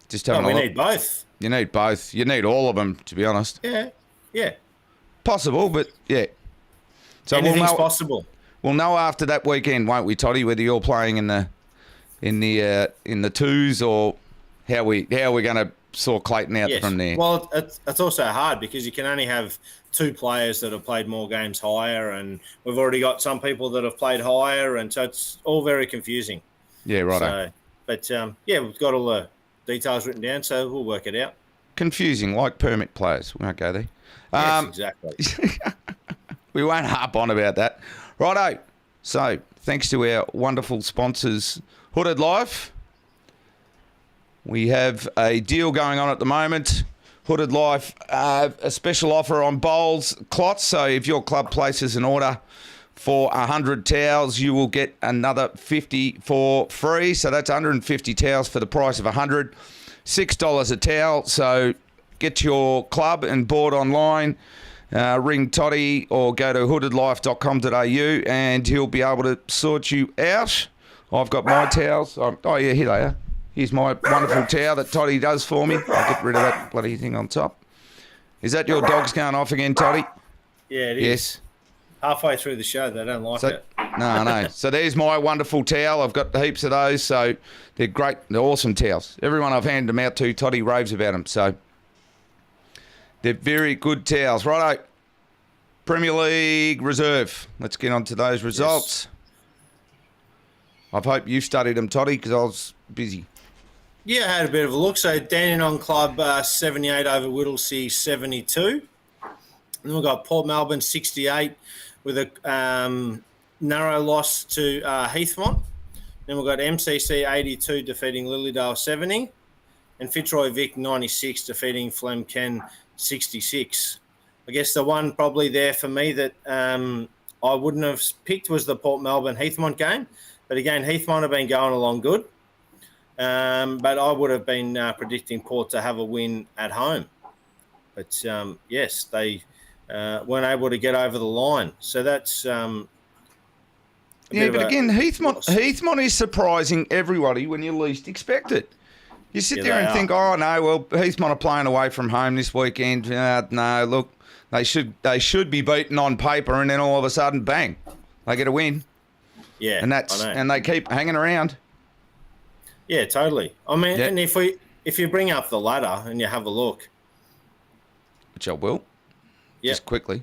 Speaker 1: Just having a look.
Speaker 2: We need both.
Speaker 1: You need both. You need all of them, to be honest.
Speaker 2: Yeah. Yeah. Possible,
Speaker 1: but yeah. So
Speaker 2: anything's possible.
Speaker 1: We'll know after that weekend, won't we, Toddy? Whether you're playing in the twos or how we're going to sort Clayton out from there.
Speaker 2: Well, it's also hard because you can only have 2 players that have played more games higher, and we've already got some people that have played higher, and so it's all very confusing.
Speaker 1: Yeah, right.
Speaker 2: So, but we've got all the details written down, so we'll work it out.
Speaker 1: Confusing, like permit players. We won't go there.
Speaker 2: Yes, exactly.
Speaker 1: We won't harp on about that. Righto. So, thanks to our wonderful sponsors, Hooded Life, We have a deal going on at the moment. Hooded Life, a special offer on bowls clots. So if your club places an order for 100 towels, you will get another 50 for free. So that's 150 towels for the price of 100. $6 a towel. So get your club and board online. Ring Toddy or go to hoodedlife.com.au and he'll be able to sort you out. I've got my towels. Oh, yeah, here they are. Here's my wonderful towel that Toddy does for me. I'll get rid of that bloody thing on top. Is that your dogs going off again, Toddy?
Speaker 2: Yeah, it is.
Speaker 1: Yes.
Speaker 2: Halfway through the show, they don't like it.
Speaker 1: No. So there's my wonderful towel. I've got heaps of those. So they're great. They're awesome towels. Everyone I've handed them out to, Toddy raves about them. So they're very good towels. Righto. Premier League Reserve. Let's get on to those results. Yes. I hope you studied them, Toddy, because I was busy.
Speaker 2: Yeah, I had a bit of a look. So Dandenong Club 78 over Whittlesea 72. And then we've got Port Melbourne 68 with a narrow loss to Heathmont. Then we've got MCC 82 defeating Lilydale 70. And Fitzroy Vic 96 defeating Flemken 66. I guess the one probably there for me that I wouldn't have picked was the Port Melbourne Heathmont game. But again, Heathmont have been going along good. But I would have been predicting Port to have a win at home. But yes, they weren't able to get over the line. So that's
Speaker 1: yeah. But again, Heathmont is surprising everybody when you least expect it. You sit there and think, oh no, well Heathmont are playing away from home this weekend. No, look, they should be beaten on paper, and then all of a sudden, bang, they get a win.
Speaker 2: Yeah,
Speaker 1: and they keep hanging around.
Speaker 2: Yeah, totally. I mean, and if you bring up the ladder and you have a look,
Speaker 1: which I will, just quickly.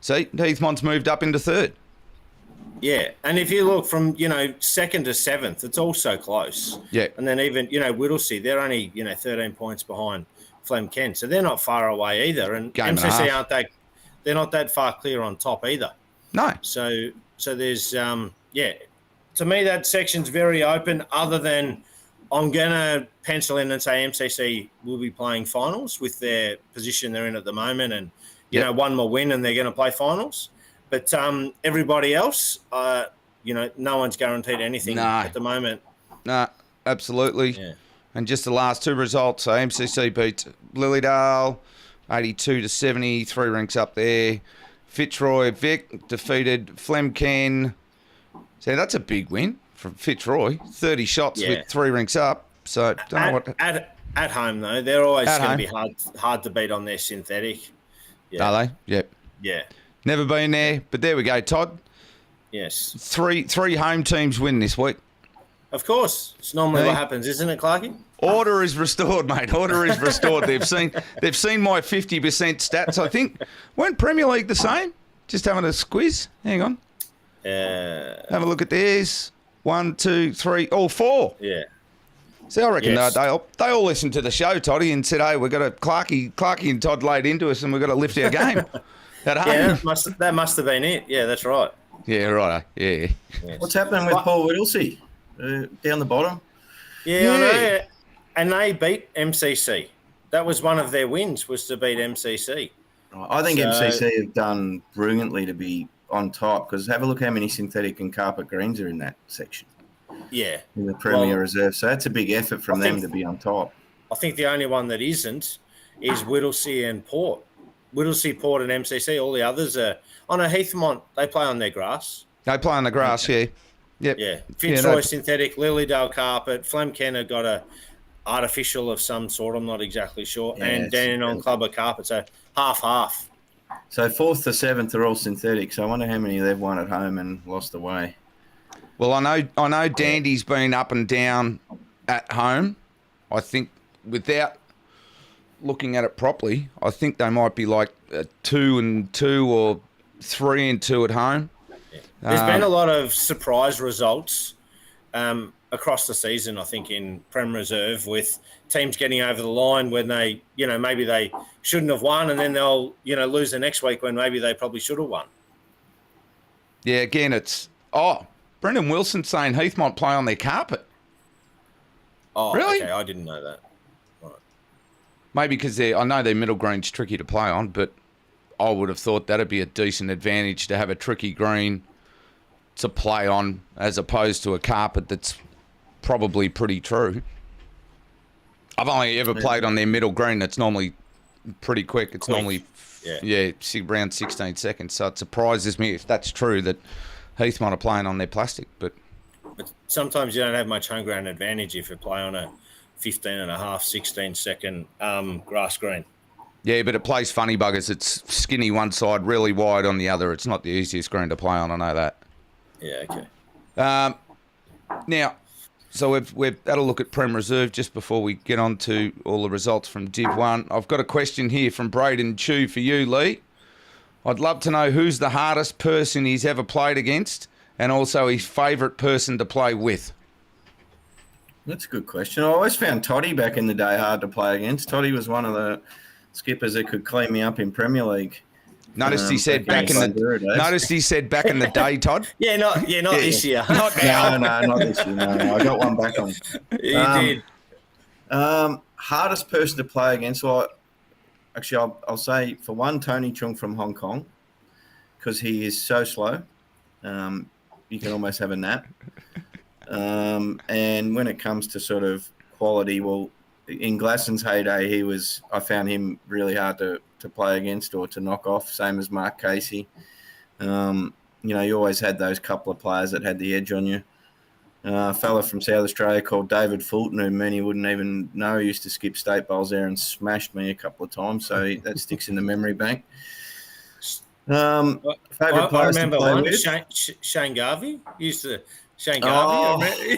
Speaker 1: See, Heathmont's moved up into third.
Speaker 2: Yeah, and if you look from second to seventh, it's all so close.
Speaker 1: Yeah,
Speaker 2: and then even Whittlesea, they're only 13 points behind Flemken, so they're not far away either. And MCC aren't that, they're not that far clear on top either.
Speaker 1: No.
Speaker 2: So there's to me that section's very open. Other than I'm gonna pencil in and say MCC will be playing finals with their position they're in at the moment, and one more win and they're going to play finals. But everybody else, no one's guaranteed anything at the moment.
Speaker 1: No, absolutely.
Speaker 2: Yeah.
Speaker 1: And just the last two results, so MCC beat Lilydale 82-70, 3 ranks up there. Fitzroy Vic defeated Flemken. So that's a big win from Fitzroy. 30 shots with 3 ranks up. So
Speaker 2: at home though, they're always going to be hard to beat on their synthetic. Yeah.
Speaker 1: Are they? Yep.
Speaker 2: Yeah.
Speaker 1: Never been there, but there we go, Todd.
Speaker 2: Yes.
Speaker 1: Three home teams win this week.
Speaker 2: Of course. It's normally what happens, isn't it, Clarkie?
Speaker 1: Order is restored, mate. Order is restored. They've seen my 50% stats. I think weren't Premier League the same? Just having a squiz. Hang on. Have a look at theirs. 1, 2, 3, all 4.
Speaker 2: Yeah.
Speaker 1: See, I reckon they all listened to the show, Toddy, and said, "Hey, we've got a Clarkie and Todd laid into us, and we've got to lift our game."
Speaker 2: Yeah, that must have been it. Yeah, that's right.
Speaker 1: Yeah, right. Yeah.
Speaker 2: Yes.
Speaker 3: What's happening with Paul Whittlesea down the bottom?
Speaker 2: Yeah, I know. And they beat MCC. That was one of their wins, was to beat MCC.
Speaker 3: I think MCC have done brilliantly to be on top, because have a look how many synthetic and carpet greens are in that section.
Speaker 2: Yeah.
Speaker 3: In the Premier Reserve. So that's a big effort from them to be on top.
Speaker 2: I think the only one that isn't is Whittlesea and Port. Whittlesea, Port and MCC. All the others are on a Heathmont. They play on their grass.
Speaker 1: They play on the grass, yeah. Yep.
Speaker 2: Yeah. Fitzroy synthetic, Lilydale carpet. Flemken have got a artificial of some sort. I'm not exactly sure.
Speaker 3: Yeah,
Speaker 2: and Dandenong Club of carpet. So half.
Speaker 3: So 4th to 7th are all synthetic. So I wonder how many they've won at home and lost away.
Speaker 1: Well, I know Dandy's been up and down at home. I think without looking at it properly, I think they might be like 2-2 or 3-2 at home.
Speaker 2: Yeah. There's been a lot of surprise results across the season, I think, in Prem Reserve, with teams getting over the line when they, maybe they shouldn't have won, and then they'll, lose the next week when maybe they probably should have won.
Speaker 1: Yeah, again, it's... Brendan Wilson saying Heathmont play on their carpet.
Speaker 2: Oh,
Speaker 1: Really?
Speaker 2: okay. I didn't know that.
Speaker 1: Maybe because I know their middle green's tricky to play on, but I would have thought that'd be a decent advantage to have a tricky green to play on as opposed to a carpet that's probably pretty true. I've only ever played on their middle green that's normally pretty quick. It's normally around 16 seconds. So it surprises me if that's true that Heath might have playing on their plastic. But
Speaker 2: sometimes you don't have much home ground advantage if you play on a 15 and a half, 16 second grass green.
Speaker 1: yeah, but it plays funny buggers. It's skinny one side, really wide on the other. It's not the easiest green to play on. I know that.
Speaker 2: Yeah, okay.
Speaker 1: Now, so we've had a look at Prem Reserve just before we get on to all the results from Div 1. I've got a question here from Braden Chew for you, Lee. I'd love to know who's the hardest person he's ever played against and also his favourite person to play with.
Speaker 3: That's a good question. I always found Toddy back in the day hard to play against. Toddy was one of the skippers that could clean me up in Premier League.
Speaker 1: Noticed he said back in the day, Todd.
Speaker 2: Yeah, not this year.
Speaker 1: Not now.
Speaker 3: No, not this year. No, I got one back on.
Speaker 2: You did.
Speaker 3: Hardest person to play against. Well, actually, I'll say for one, Tony Chung from Hong Kong, because he is so slow. You can almost have a nap. And when it comes to sort of quality, well, in Glasson's heyday, I found him really hard to play against or to knock off, same as Mark Casey. You always had those couple of players that had the edge on you. A fella from South Australia called David Fulton, who many wouldn't even know, used to skip state bowls there and smashed me a couple of times, so that sticks in the memory bank. Favourite
Speaker 2: I
Speaker 3: players
Speaker 2: remember
Speaker 3: to play
Speaker 2: one,
Speaker 3: with?
Speaker 2: Shane Garvey. Shane Garvey.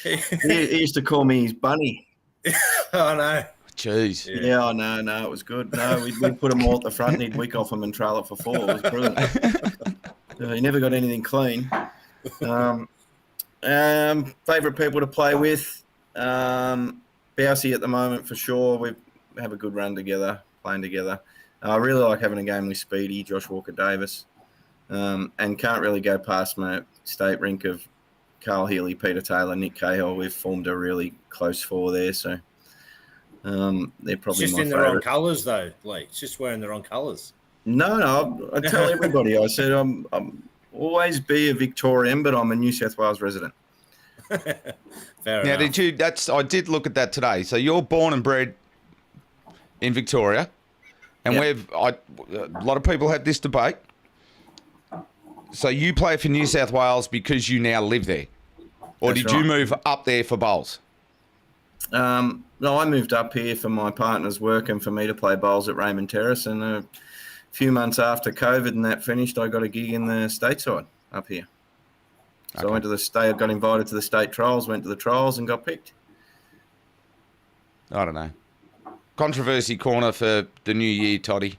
Speaker 3: He used to call me his bunny.
Speaker 2: Oh, no.
Speaker 1: Jeez.
Speaker 3: Yeah, no, it was good. No, we'd put them all at the front and he'd wick off them and trail it for 4. It was brilliant. He never got anything clean. Favourite people to play with? Bousey at the moment for sure. We have a good run together, playing together. I really like having a game with Speedy, Josh Walker-Davis, and can't really go past my state rink of Carl Healy, Peter Taylor, Nick Cahill. We've formed a really close 4 there, so they're probably
Speaker 2: it's just
Speaker 3: my
Speaker 2: in the wrong colours, though, Lee. It's just wearing the wrong colours.
Speaker 3: No, I tell everybody. I said I'm always be a Victorian, but I'm a New South Wales resident.
Speaker 2: Fair
Speaker 1: Now,
Speaker 2: enough.
Speaker 1: I did look at that today. So you're born and bred in Victoria, and
Speaker 3: Yep.
Speaker 1: a lot of people had this debate. So you play for New South Wales because you now live there, or
Speaker 3: That's
Speaker 1: did you
Speaker 3: right.
Speaker 1: move up there for bowls?
Speaker 3: No, I moved up here for my partner's work and for me to play bowls at Raymond Terrace. And a few months after COVID and that finished, I got a gig in the stateside up here. So I went to the state, got invited to the state trials, went to the trials and got picked.
Speaker 1: I don't know. Controversy corner for the new year, Toddy.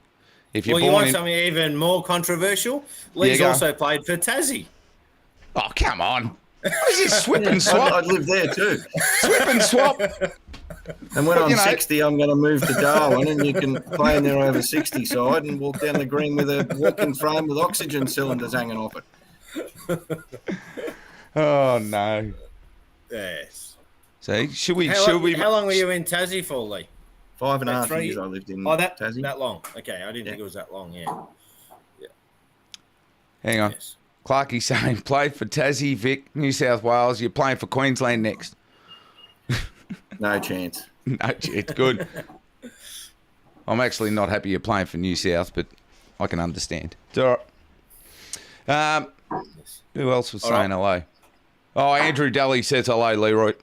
Speaker 1: If you're
Speaker 2: Well, you
Speaker 1: born
Speaker 2: want
Speaker 1: in...
Speaker 2: something even more controversial? Lee's
Speaker 1: go.
Speaker 2: also played for Tassie.
Speaker 1: Oh, come on. What is this swip and swap?
Speaker 3: I'd live there too.
Speaker 1: Swip and swap.
Speaker 3: And when I'm
Speaker 1: You know-
Speaker 3: 60, I'm going to move to Darwin and you can play in their over 60 side and walk down the green with a walking frame with oxygen cylinders hanging off it.
Speaker 1: Oh, no.
Speaker 2: Yes.
Speaker 1: See, should we...
Speaker 2: How long were you in Tassie for, Lee?
Speaker 3: 5.5
Speaker 2: 3
Speaker 3: years I lived in
Speaker 2: that
Speaker 3: Tassie.
Speaker 2: that long. Okay, I didn't think it was that long. Yeah.
Speaker 1: Hang on.
Speaker 2: Yes.
Speaker 1: Clarkie's saying, played for Tassie, Vic, New South Wales. You're playing for Queensland next.
Speaker 3: No chance.
Speaker 1: No, it's good. I'm actually not happy you're playing for New South, but I can understand. It's all right. Who else was saying hello? Oh, Andrew Daly says hello, Leroy.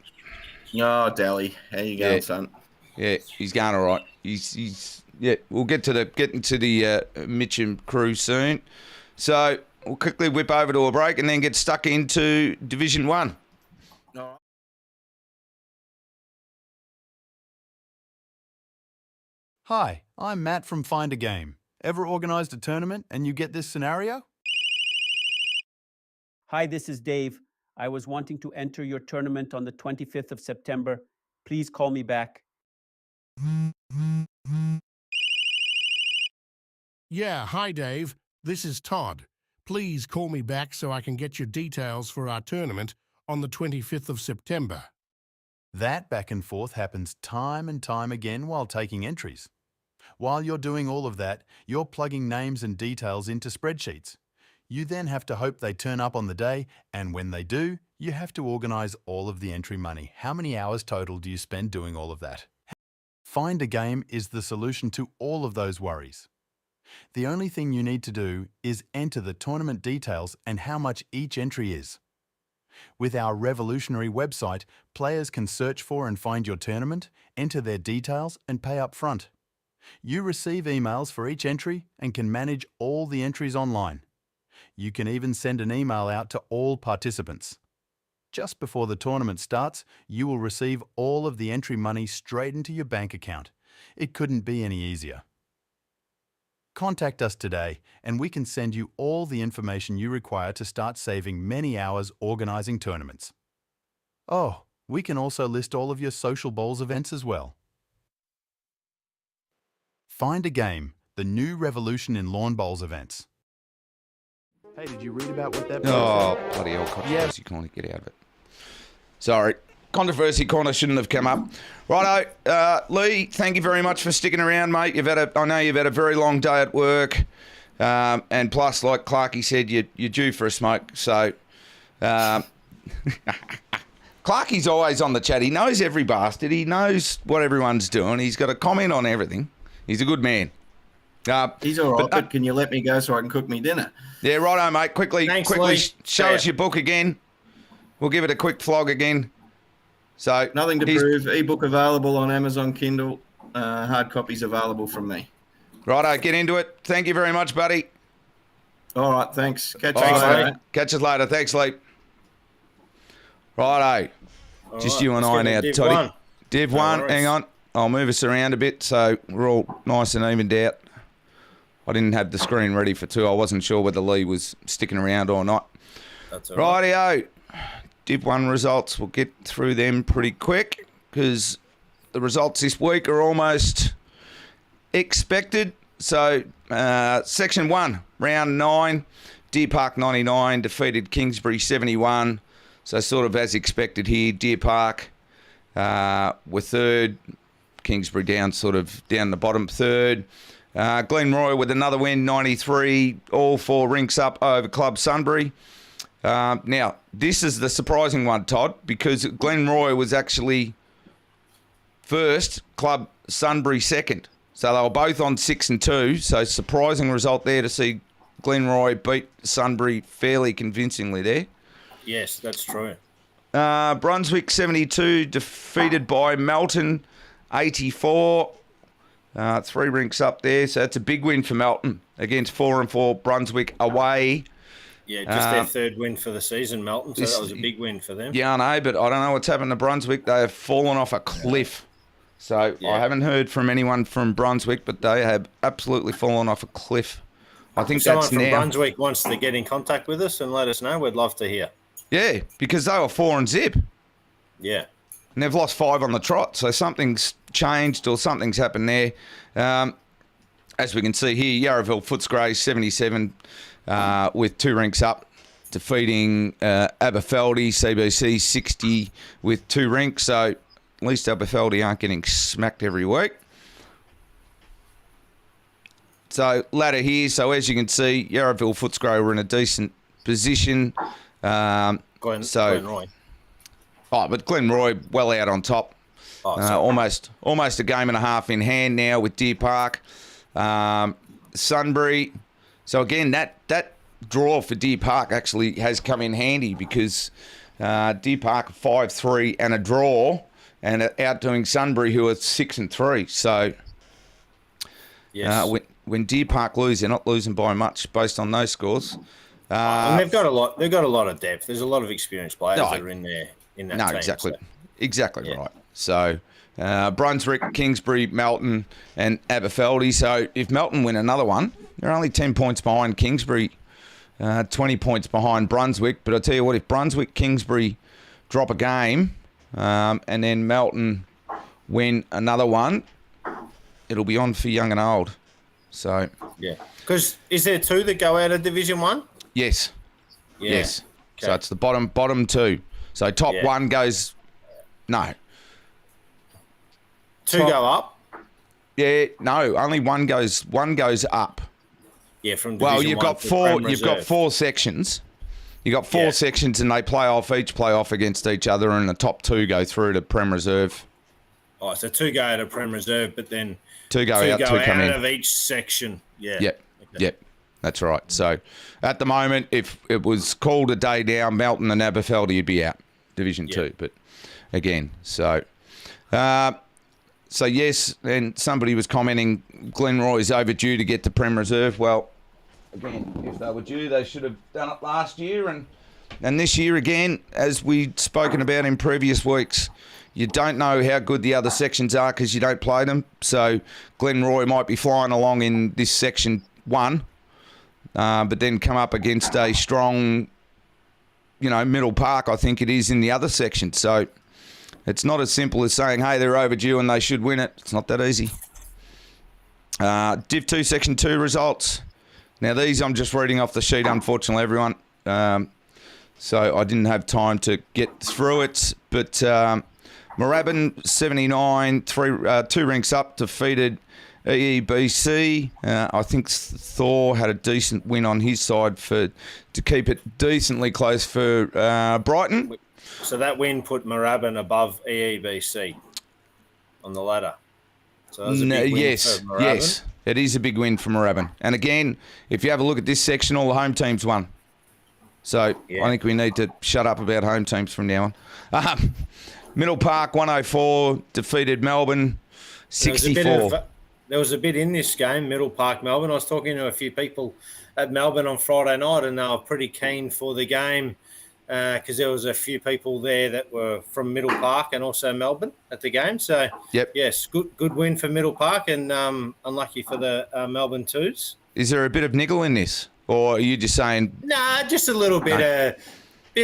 Speaker 3: Oh, Dally. How you going,
Speaker 1: Yeah.
Speaker 3: son?
Speaker 1: Yeah, he's going all right. He's we'll get into the Mitcham crew soon. So we'll quickly whip over to a break and then get stuck into Division 1.
Speaker 7: Hi, I'm Matt from Find a Game. Ever organised a tournament and you get this scenario?
Speaker 8: Hi, this is Dave. I was wanting to enter your tournament on the 25th of September. Please call me back.
Speaker 9: Yeah, hi Dave. This is Todd. Please call me back so I can get your details for our tournament on the 25th of September.
Speaker 7: That back and forth happens time and time again while taking entries. While you're doing all of that, you're plugging names and details into spreadsheets. You then have to hope they turn up on the day, and when they do, you have to organise all of the entry money. How many hours total do you spend doing all of that? Find a Game is the solution to all of those worries. The only thing you need to do is enter the tournament details and how much each entry is. With our revolutionary website, players can search for and find your tournament, enter their details, and pay up front. You receive emails for each entry and can manage all the entries online. You can even send an email out to all participants. Just before the tournament starts, you will receive all of the entry money straight into your bank account. It couldn't be any easier. Contact us today and we can send you all the information you require to start saving many hours organising tournaments. Oh, we can also list all of your social bowls events as well. Find a Game, the new revolution in lawn bowls events.
Speaker 4: Hey, did you read about what that
Speaker 1: Oh, bloody hell, controversy corner, get out of it. Sorry, controversy corner shouldn't have come up. Righto, Lee, thank you very much for sticking around, mate. I know you've had a very long day at work, and plus, like Clarkey said, you're due for a smoke. So, Clarkey's always on the chat. He knows every bastard. He knows what everyone's doing. He's got a comment on everything. He's a good man.
Speaker 3: He's all right, but can you let me go so I can cook me dinner?
Speaker 1: Yeah, righto, mate. Quickly
Speaker 2: Lee.
Speaker 1: show us your book again. We'll give it a quick flog again. So
Speaker 3: Nothing to prove. Ebook available on Amazon Kindle. Hard copies available from me.
Speaker 1: Righto, get into it. Thank you very much, buddy.
Speaker 3: All right, thanks. Catch you
Speaker 1: Thanks,
Speaker 3: later.
Speaker 1: mate. Catch us later. Thanks, Lee. Righto. Just
Speaker 2: right,
Speaker 1: you and
Speaker 2: let's
Speaker 1: I
Speaker 2: get
Speaker 1: now,
Speaker 2: to Div
Speaker 1: Toddy.
Speaker 2: 1.
Speaker 1: Div
Speaker 2: No
Speaker 1: 1,
Speaker 2: worries.
Speaker 1: hang on. I'll move us around a bit so we're all nice and evened out. I didn't have the screen ready for 2. I wasn't sure whether Lee was sticking around or not.
Speaker 2: That's all right.
Speaker 1: Rightio. Div 1 results, we'll get through them pretty quick because the results this week are almost expected. So, Section 1, Round 9, Deer Park 99 defeated Kingsbury 71. So, sort of as expected here, Deer Park were third, Kingsbury down the bottom third. Glenroy with another win, 93, all 4 rinks up over Club Sunbury. Now, this is the surprising one, Todd, because Glenroy was actually first, Club Sunbury second. So they were both on 6 and 2. So surprising result there to see Glenroy beat Sunbury fairly convincingly there.
Speaker 2: Yes, that's true.
Speaker 1: Brunswick 72 defeated by Melton 84. 3 rinks up there. So that's a big win for Melton against 4 and 4 Brunswick away.
Speaker 2: Yeah, just their third win for the season, Melton. So that was a big win for them.
Speaker 1: Yeah, I know, but I don't know what's happened to Brunswick. They have fallen off a cliff. So I haven't heard from anyone from Brunswick, but they have absolutely fallen off a cliff. I think
Speaker 2: Someone
Speaker 1: that's
Speaker 2: from
Speaker 1: now.
Speaker 2: Brunswick wants to get in contact with us and let us know. We'd love to hear.
Speaker 1: Yeah, because they were 4 and zip.
Speaker 2: Yeah.
Speaker 1: And they've lost 5 on the trot. So something's changed or something's happened there. As we can see here, Yarraville Footscray 77 with 2 rinks up, defeating Aberfeldy CBC 60 with 2 rinks. So at least Aberfeldy aren't getting smacked every week. So ladder here. So as you can see, Yarraville Footscray were in a decent position.
Speaker 2: Glenroy.
Speaker 1: Oh, but Glenroy well out on top. Almost a game and a half in hand now with Deer Park. Sunbury. So again, that draw for Deer Park actually has come in handy because Deer Park 5-3 and a draw and outdoing Sunbury who are 6 and 3. So
Speaker 2: Yes.
Speaker 1: When Deer Park lose, they're not losing by much based on those scores.
Speaker 2: And they've got a lot. They've got a lot of depth. There's a lot of experienced players that are in there in that team.
Speaker 1: Exactly right. So Brunswick, Kingsbury, Melton, and Aberfeldy. So if Melton win another one, they're only 10 points behind Kingsbury, 20 points behind Brunswick. But I tell you what, if Brunswick, Kingsbury drop a game, and then Melton win another one, it'll be on for young and old. So
Speaker 2: yeah, because is there 2 that go out of Division 1?
Speaker 1: Yes.
Speaker 2: Yeah.
Speaker 1: Yes.
Speaker 2: Okay.
Speaker 1: So it's the bottom 2. So top 1 goes. No.
Speaker 2: Two
Speaker 1: top-
Speaker 2: go up.
Speaker 1: Yeah, no, only one goes up.
Speaker 2: Yeah, from
Speaker 1: Well,
Speaker 2: Division
Speaker 1: you've
Speaker 2: One
Speaker 1: got
Speaker 2: to
Speaker 1: four.
Speaker 2: Prem
Speaker 1: You've got
Speaker 2: Reserve.
Speaker 1: 4 sections. You got 4
Speaker 2: Yeah.
Speaker 1: sections, and they each play off against each other, and the top 2 go through to Prem Reserve.
Speaker 2: Oh, so 2 go to Prem Reserve, but then
Speaker 1: 2 go
Speaker 2: 2
Speaker 1: out, 2 come in.
Speaker 2: of each section. Yeah.
Speaker 1: Yep,
Speaker 2: Okay.
Speaker 1: yep, that's right. So, at the moment, if it was called a day down, Melton and Aberfeldy, you'd be out, Division 2. But again, so yes, and somebody was commenting Glenroy's overdue to get to Prem Reserve. Well, again, if they were due, they should have done it last year, and this year again, as we've spoken about in previous weeks. You don't know how good the other sections are because you don't play them. So Glenroy might be flying along in this section 1, but then come up against a strong, Middle Park, I think it is, in the other section. So it's not as simple as saying, hey, they're overdue and they should win it. It's not that easy. Div 2 Section 2 results. Now, these I'm just reading off the sheet, unfortunately, everyone. So I didn't have time to get through it. But Moorabbin, 79, 2 ranks up, defeated EEBC. I think Thor had a decent win on his side to keep it decently close for Brighton.
Speaker 2: So that win put Moorabbin above EEBC on the ladder. So that was a big win for Moorabbin.
Speaker 1: Yes, it is a big win for Moorabbin. And again, if you have a look at this section, all the home teams won. So I think we need to shut up about home teams from now on. Middle Park, 104, defeated Melbourne, 64.
Speaker 2: There was a bit in this game, Middle Park, Melbourne. I was talking to a few people at Melbourne on Friday night, and they were pretty keen for the game because there was a few people there that were from Middle Park and also Melbourne at the game. So, yes, good win for Middle Park, and unlucky for the Melbourne Twos.
Speaker 1: Is there a bit of niggle in this, or are you just saying?
Speaker 2: Nah, just a little bit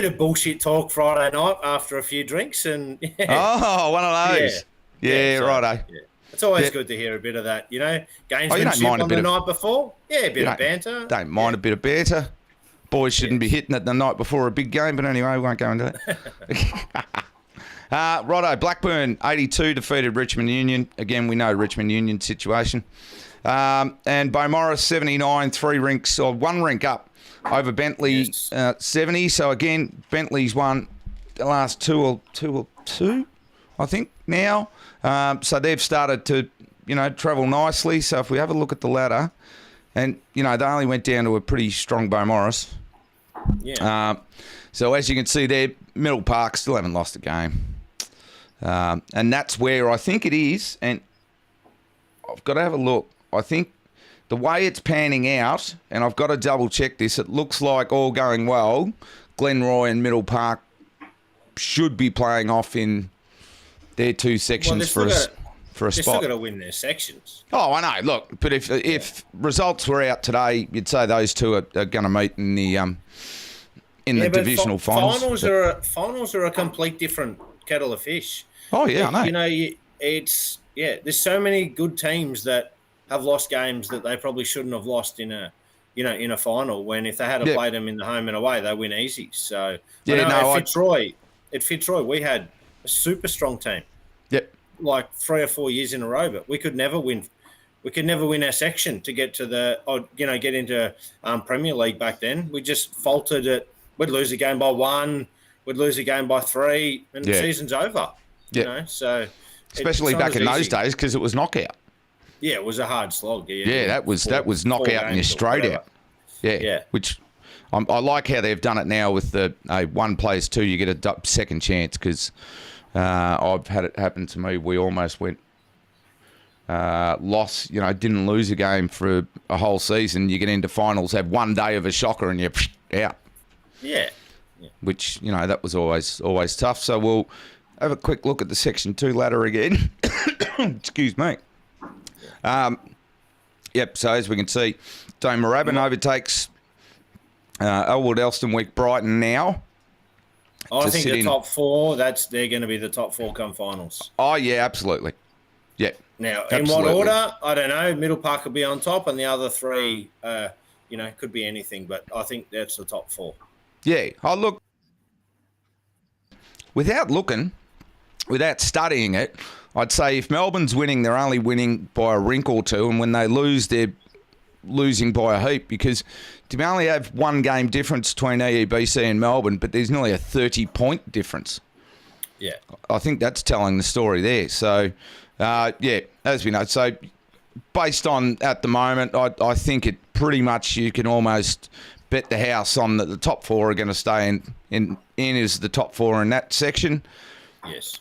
Speaker 2: of bullshit talk Friday night after a few drinks, and
Speaker 1: Oh, one of those. Yeah, righto.
Speaker 2: Yeah. It's always good to hear a bit of that, gamesmanship
Speaker 1: you don't mind a
Speaker 2: on
Speaker 1: bit
Speaker 2: the
Speaker 1: of-
Speaker 2: night before. Yeah, a bit of banter.
Speaker 1: Don't mind a bit of banter. Boys shouldn't be hitting it the night before a big game, but anyway, we won't go into that. Righto, Blackburn, 82, defeated Richmond Union. Again, we know Richmond Union's situation. And Beaumaris, 79, 1 rink up over Bentley, 70. So again, Bentley's won the last two, I think, now. So they've started to, travel nicely. So if we have a look at the ladder, and, they only went down to a pretty strong Beaumaris.
Speaker 2: Yeah.
Speaker 1: So as you can see there, Middle Park still haven't lost a game. And that's where I think it is. And I've got to have a look. I think the way it's panning out, and I've got to double check this, it looks like all going well, Glenroy and Middle Park should be playing off in their 2 sections for a
Speaker 2: They're still
Speaker 1: spot.
Speaker 2: got to win their sections.
Speaker 1: Oh, I know. Look, but if results were out today, you'd say those two are going to meet in the divisional finals.
Speaker 2: Finals are a complete different kettle of fish.
Speaker 1: Oh yeah, I know.
Speaker 2: There's so many good teams that have lost games that they probably shouldn't have lost in a final. When if they had played them in the home and away, they win easy. So at Fitzroy, we had a super strong team.
Speaker 1: Yep.
Speaker 2: Like 3 or 4 years in a row, but we could never win. We could never win our section to get to get into Premier League back then. We just faltered it. We'd lose a game by 1. We'd lose a game by 3, and the season's over.
Speaker 1: Yeah.
Speaker 2: So
Speaker 1: especially back in those days because it was knockout.
Speaker 2: Yeah, it was a hard slog.
Speaker 1: Yeah, that was knockout and you're straight out. Yeah. Which I like how they've done it now with the 1 plays 2, you get a second chance because I've had it happen to me. We almost went loss, didn't lose a game for a whole season. You get into finals, have 1 day of a shocker and you're out.
Speaker 2: Yeah.
Speaker 1: Which, that was always tough. So we'll have a quick look at the Section 2 ladder again. Excuse me. So as we can see, Dame Moorabbin overtakes Elwood, Elstonwick, Brighton now.
Speaker 2: I think the top 4, they're going to be the top 4 come finals.
Speaker 1: Oh, yeah, absolutely. Yeah.
Speaker 2: Now, in what order? I don't know. Middle Park will be on top, and the other 3, could be anything, but I think that's the top 4.
Speaker 1: Yeah. Oh, look, without studying it, I'd say if Melbourne's winning, they're only winning by a rink or two, and when they lose, they're losing by a heap, because to only have one game difference between EEBC and Melbourne, but there's nearly a 30-point difference.
Speaker 2: Yeah.
Speaker 1: I think that's telling the story there. So, as we know, so based on at the moment, I think it pretty much you can almost bet the house on that the top four are going to stay in as the top four in that section.
Speaker 2: Yes.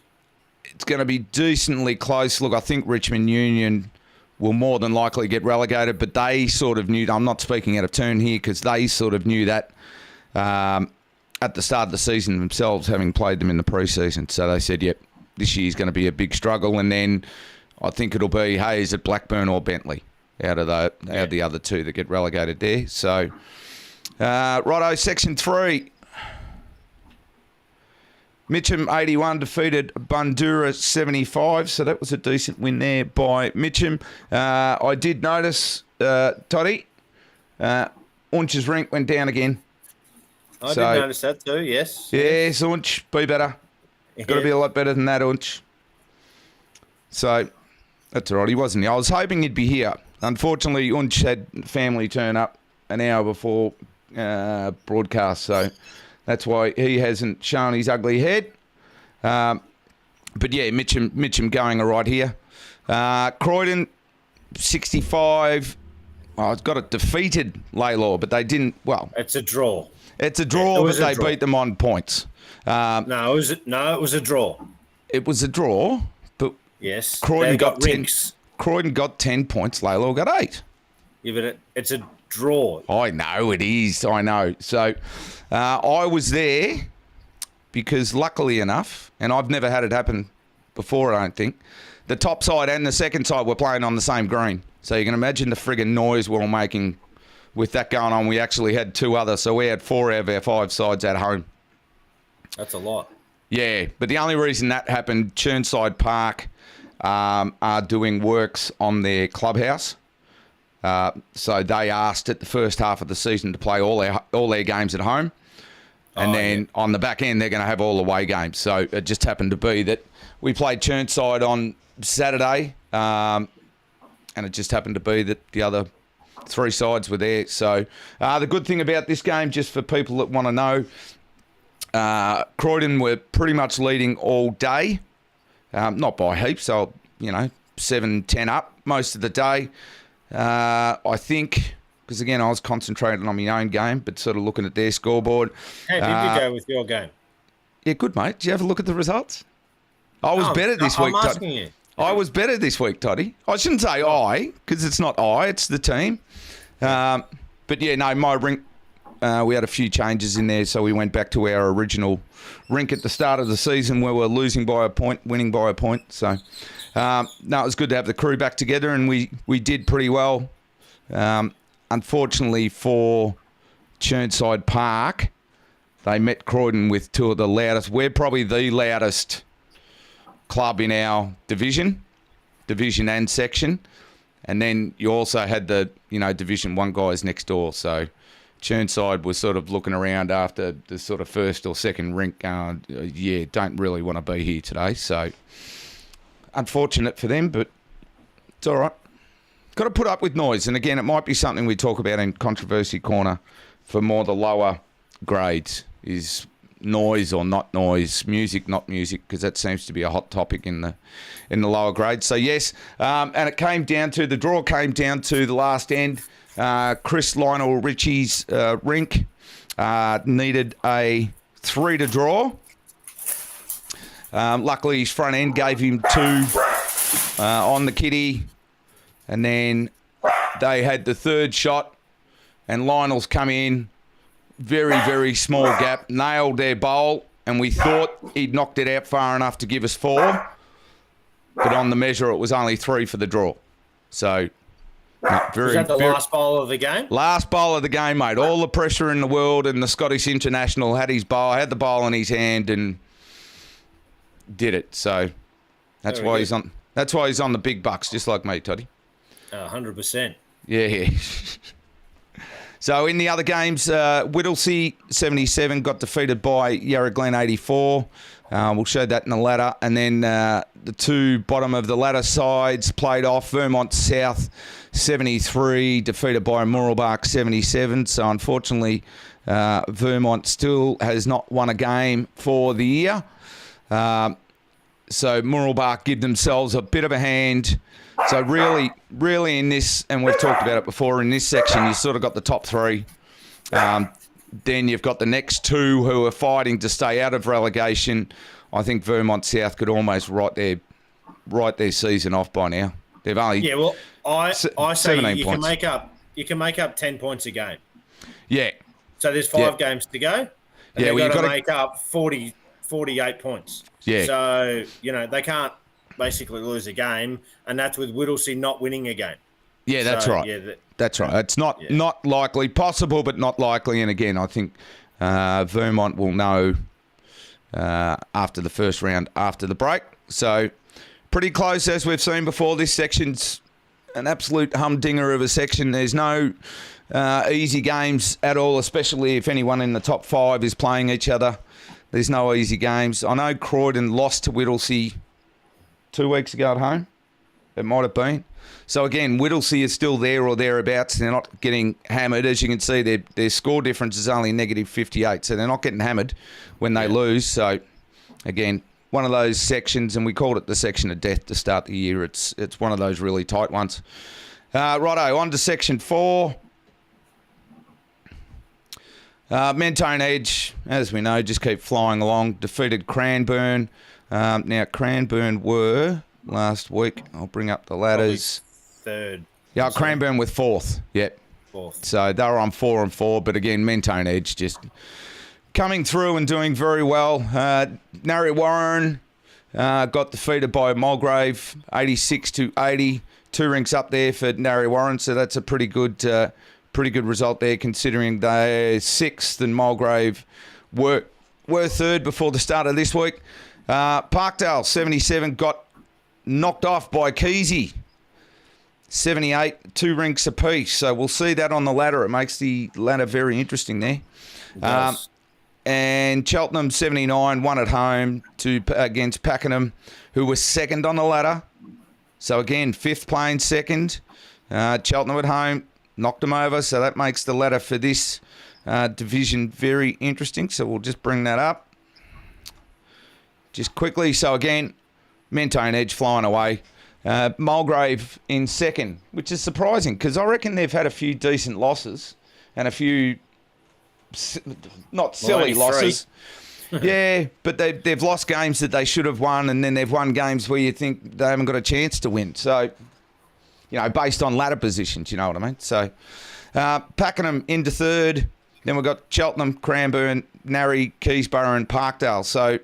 Speaker 1: It's going to be decently close. Look, I think Richmond Union will more than likely get relegated, but they sort of knew, I'm not speaking out of turn here, because they sort of knew that at the start of the season themselves, having played them in the pre-season. So they said, yep, this year's going to be a big struggle. And then I think it'll be, hey, is it Blackburn or Bentley out of the other two that get relegated there? So, righto, Section 3. Mitcham 81 defeated Bundoora 75, so that was a decent win there by Mitcham. I did notice, Toddy, Unch's rink went down again.
Speaker 2: I did notice that too, yes.
Speaker 1: Yes, Unch, be better.
Speaker 2: Yeah.
Speaker 1: Got to be a lot better than that, Unch. So, that's all right, he wasn't here. I was hoping he'd be here. Unfortunately, Unch had family turn up an hour before broadcast, so that's why he hasn't shown his ugly head. But yeah, Mitcham going all right here. Croydon, 65. It's got it defeated, Laylaw, but they didn't. Well,
Speaker 2: it's a draw.
Speaker 1: It's a draw, but they beat them on points.
Speaker 2: No, it was a draw.
Speaker 1: It was a draw, but
Speaker 2: yes,
Speaker 1: Croydon got 10.
Speaker 2: rinks.
Speaker 1: Croydon got 10 points. Laylaw got 8.
Speaker 2: Yeah, but it's a draw.
Speaker 1: I know it is. I know. So I was there because, luckily enough, and I've never had it happen before, I don't think, the top side and the second side were playing on the same green. So you can imagine the friggin' noise we're all making with that going on. We actually had 2 others, so we had 4 out of our 5 sides at home.
Speaker 2: That's a lot.
Speaker 1: Yeah, but the only reason that happened, Chirnside Park are doing works on their clubhouse. So they asked at the first half of the season to play all their games at home. And then on the back end, they're going to have all away games. So it just happened to be that we played Chirnside on Saturday, and it just happened to be that the other 3 sides were there. So the good thing about this game, just for people that want to know, Croydon were pretty much leading all day, not by heaps, so 7-10 up most of the day. I think, because again, I was concentrating on my own game, but sort of looking at their scoreboard.
Speaker 2: How did you go with your game?
Speaker 1: Yeah, good, mate. Did you have a look at the results? I was better this week,
Speaker 2: I'm asking you.
Speaker 1: I was better this week, Toddy. I shouldn't say I, because it's not I, it's the team. But yeah, no, my rink, we had a few changes in there, so we went back to our original rink at the start of the season where we're losing by a point, winning by a point. So, no, it was good to have the crew back together, and we did pretty well. Unfortunately for Chirnside Park, they met Croydon with 2 of the loudest. We're probably the loudest club in our division and section. And then you also had the, Division 1 guys next door. So Chirnside was sort of looking around after the sort of first or second rink going, don't really want to be here today. So unfortunate for them, but it's all right. Got to put up with noise. And again, it might be something we talk about in Controversy Corner for more the lower grades, is noise or not noise, music, not music, because that seems to be a hot topic in the lower grades. So yes, and it came down to, the draw came down to the last end. Chris Lionel Ritchie's rink needed a 3 to draw. Luckily, his front end gave him 2 on the kitty. And then they had the 3rd shot, and Lionel's come in, very, very small gap, nailed their bowl, and we thought he'd knocked it out far enough to give us 4. But on the measure, it was only 3 for the draw. So,
Speaker 2: Was that the last bowl of the game?
Speaker 1: Last bowl of the game, mate. All the pressure in the world, and the Scottish International had his bowl, had the bowl in his hand, and did it. So that's why he's on. That's why he's on the big bucks, just like me, Toddy.
Speaker 2: 100%.
Speaker 1: Yeah. So in the other games, Whittlesea 77 got defeated by Yarra Glen 84. We'll show that in the ladder. And then the two bottom of the ladder sides played off. Vermont South 73 defeated by Mooralbark 77. So unfortunately, Vermont still has not won a game for the year. So Mooralbark give themselves a bit of a hand. So really in this, and we've talked about it before, in this section, you sort of got the top three. Then you've got the next two who are fighting to stay out of relegation. I think Vermont South could almost write their season off by now. They've only
Speaker 2: I say
Speaker 1: 17
Speaker 2: you
Speaker 1: points.
Speaker 2: can make up 10 points a game.
Speaker 1: Yeah.
Speaker 2: So there's 5 games to go. And they've got to make up 48 points.
Speaker 1: Yeah.
Speaker 2: So, they can't basically lose a game, and that's with Whittlesea not winning a game.
Speaker 1: Yeah, that's right.
Speaker 2: Yeah,
Speaker 1: that's right. It's not likely, possible, but not likely. And again, I think Vermont will know after the first round, after the break. So pretty close, as we've seen before. This section's an absolute humdinger of a section. There's no easy games at all, especially if anyone in the top 5 is playing each other. There's no easy games. I know Croydon lost to Whittlesea 2 weeks ago at home. It might have been. So again, Whittlesea is still there or thereabouts. They're not getting hammered. As you can see, their score difference is only negative 58. So they're not getting hammered when they lose. So again, one of those sections, and we called it the section of death to start the year. It's one of those really tight ones. Righto, on to section 4. Mentone Edge, as we know, just keep flying along. Defeated Cranbourne. Now, Cranbourne were last week. I'll bring up the ladders.
Speaker 2: Third.
Speaker 1: Yeah, Cranbourne with 4th. Yep.
Speaker 2: 4th.
Speaker 1: So they were on 4 and 4, but again, Mentone Edge just coming through and doing very well. Narre Warren got defeated by Mulgrave, 86-80. 2 ranks up there for Narre Warren, so that's a pretty good result there, considering they're 6th and Mulgrave were 3rd before the start of this week. Parkdale 77 got knocked off by Keesey 78, 2 rinks apiece. So we'll see that on the ladder. It makes the ladder very interesting there. And Cheltenham 79 won at home against Pakenham, who was 2nd on the ladder. So again, 5th playing 2nd. Cheltenham at home knocked them over. So that makes the ladder for this division very interesting. So we'll just bring that up just quickly. So again, Mentone Edge flying away. Mulgrave in 2nd, which is surprising because I reckon they've had a few decent losses and a few not silly losses. Yeah, but they've lost games that they should have won, and then they've won games where you think they haven't got a chance to win. So, based on ladder positions, you know what I mean? So, Pakenham into 3rd. Then we've got Cheltenham, Cranbourne, Narre, Keysborough and Parkdale. So,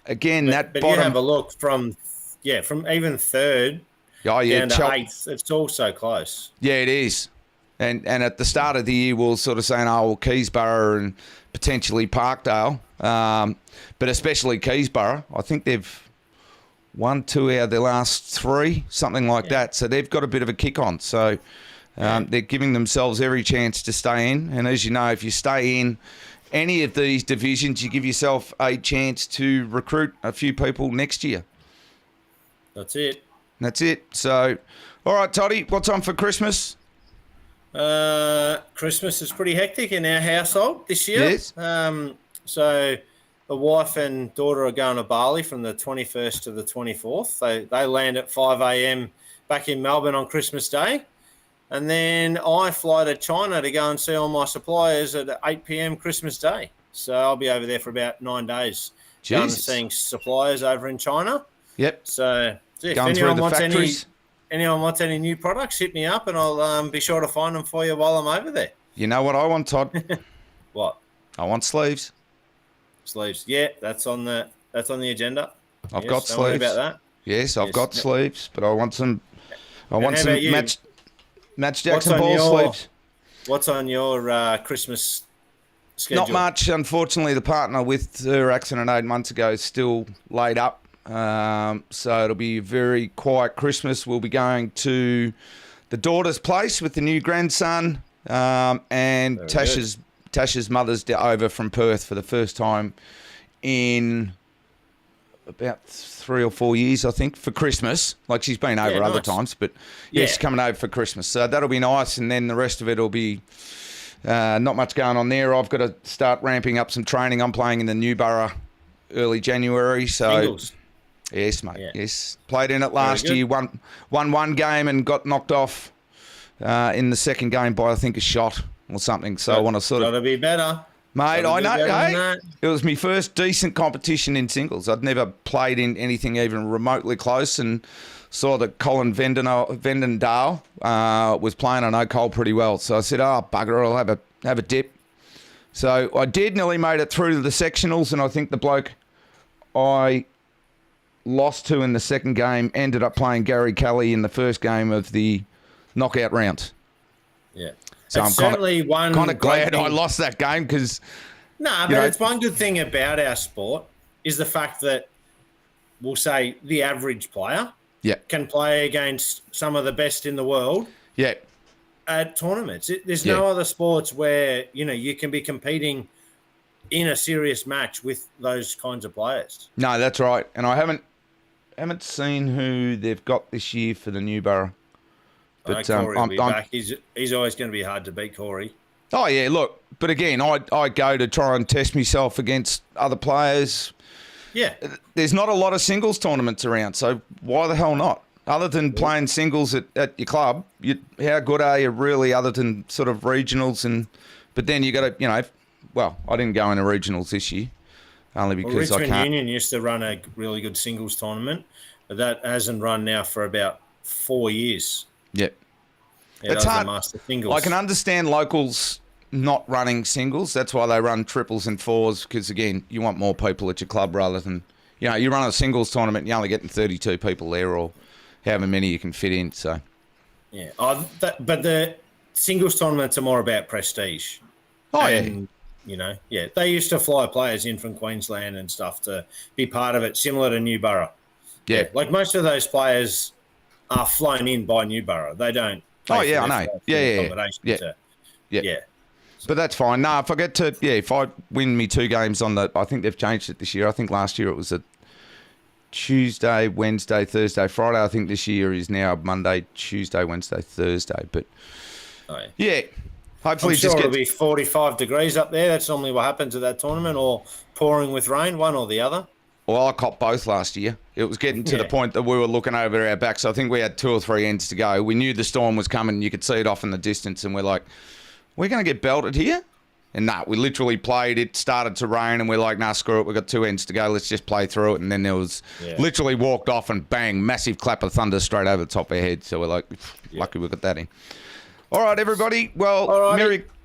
Speaker 1: again, but bottom...
Speaker 2: you have a look from even 3rd down to 8th. It's all so close.
Speaker 1: Yeah, it is. And at the start of the year, we're sort of saying, Keysborough and potentially Parkdale. But especially Keysborough. I think they've won 2 out of their last 3, something like that. So they've got a bit of a kick on. So they're giving themselves every chance to stay in. And as you know, if you stay in any of these divisions, you give yourself a chance to recruit a few people next year.
Speaker 2: That's it.
Speaker 1: So, all right, Toddy, what's on for Christmas?
Speaker 2: Christmas is pretty hectic in our household this year.
Speaker 1: Yes.
Speaker 2: So the wife and daughter are going to Bali from the 21st to the 24th. They land at 5 a.m. back in Melbourne on Christmas Day. And then I fly to China to go and see all my suppliers at 8 p.m. Christmas Day. So I'll be over there for about 9 days. Going and seeing suppliers over in China.
Speaker 1: Yep.
Speaker 2: So if
Speaker 1: going through the factories.
Speaker 2: Anyone wants any new products, hit me up and I'll be sure to find them for you while I'm over there.
Speaker 1: You know what I want, Todd?
Speaker 2: What?
Speaker 1: I want sleeves.
Speaker 2: Sleeves. Yeah, that's on the agenda.
Speaker 1: I've got sleeves.
Speaker 2: Don't worry about that.
Speaker 1: Yes, I've got sleeves, but I want some match Jackson Ball sleeves.
Speaker 2: What's on your Christmas schedule?
Speaker 1: Not much. Unfortunately, the partner with her accident 8 months ago is still laid up. So it'll be a very quiet Christmas. We'll be going to the daughter's place with the new grandson. And
Speaker 2: Very
Speaker 1: Tasha's mother's over from Perth for the first time in about 3 or 4 years, I think, for Christmas. Like, she's been over other times, but she's coming over for Christmas. So that'll be nice, and then the rest of it will be not much going on there. I've got to start ramping up some training. I'm playing in the Newborough early January. So
Speaker 2: Singles.
Speaker 1: Yes, mate, yes. Played in it last year, won one game and got knocked off in the second game by, I think, a shot or something. So I want to sort of...
Speaker 2: Got to be better.
Speaker 1: Mate, I know. Hey, it was my first decent competition in singles. I'd never played in anything even remotely close, and saw that Colin Vendendale was playing. I know Cole pretty well, so I said, "Oh bugger, I'll have a dip." So I did. Nearly made it through to the sectionals, and I think the bloke I lost to in the second game ended up playing Gary Kelly in the first game of the knockout round.
Speaker 2: Yeah.
Speaker 1: So
Speaker 2: it's
Speaker 1: I'm
Speaker 2: certainly
Speaker 1: kind of glad I lost that game because...
Speaker 2: No, but it's one good thing about our sport is the fact that we'll say the average player can play against some of the best in the world at tournaments. There's no other sports where, you can be competing in a serious match with those kinds of players.
Speaker 1: No, that's right. And I haven't seen who they've got this year for the Newborough. But
Speaker 2: Corey will be back. He's always going to be hard to beat, Corey.
Speaker 1: Oh, yeah, look. But again, I go to try and test myself against other players.
Speaker 2: Yeah.
Speaker 1: There's not a lot of singles tournaments around, so why the hell not? Other than playing singles at your club, how good are you really other than sort of regionals? But then you got to, well, I didn't go into regionals this year, only because I can't.
Speaker 2: Richmond Union used to run a really good singles tournament, but that hasn't run now for about 4 years.
Speaker 1: Yep.
Speaker 2: It's hard. Master singles.
Speaker 1: I can understand locals not running singles. That's why they run triples and fours, because, again, you want more people at your club rather than, you run a singles tournament and you're only getting 32 people there or however many you can fit in. So,
Speaker 2: yeah. But the singles tournaments are more about prestige.
Speaker 1: Oh, and,
Speaker 2: they used to fly players in from Queensland and stuff to be part of it, similar to Newborough.
Speaker 1: Yeah.
Speaker 2: Like most of those players are flown in by Newborough. They don't.
Speaker 1: Oh, yeah, I know. Yeah. But that's fine. No, if I get to, if I win me 2 games on I think they've changed it this year. I think last year it was a Tuesday, Wednesday, Thursday, Friday. I think this year is now Monday, Tuesday, Wednesday, Thursday. But, hopefully
Speaker 2: I'm sure it'll be 45 degrees up there. That's normally what happens at that tournament, or pouring with rain, one or the other.
Speaker 1: Well, I copped both last year. It was getting to the point that we were looking over our backs. I think we had 2 or 3 ends to go. We knew the storm was coming. You could see it off in the distance, and we're like, we're going to get belted here? And we literally played. It started to rain, and we're like, nah, screw it. We've got 2 ends to go. Let's just play through it. And then there was literally walked off and bang, massive clap of thunder straight over the top of our head. So we're like, lucky we got that in. All right, everybody. Well,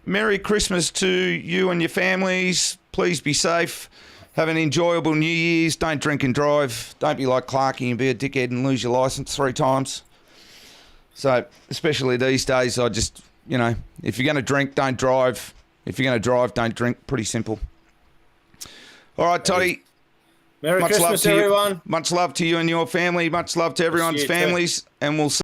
Speaker 1: Merry Christmas to you and your families. Please be safe. Have an enjoyable New Year's. Don't drink and drive. Don't be like Clarkie and be a dickhead and lose your licence 3 times. So, especially these days, I just, if you're going to drink, don't drive. If you're going to drive, don't drink. Pretty simple. All right, Toddy.
Speaker 2: Merry Christmas, everyone.
Speaker 1: Much love to you and your family. Much love to everyone's families. And we'll see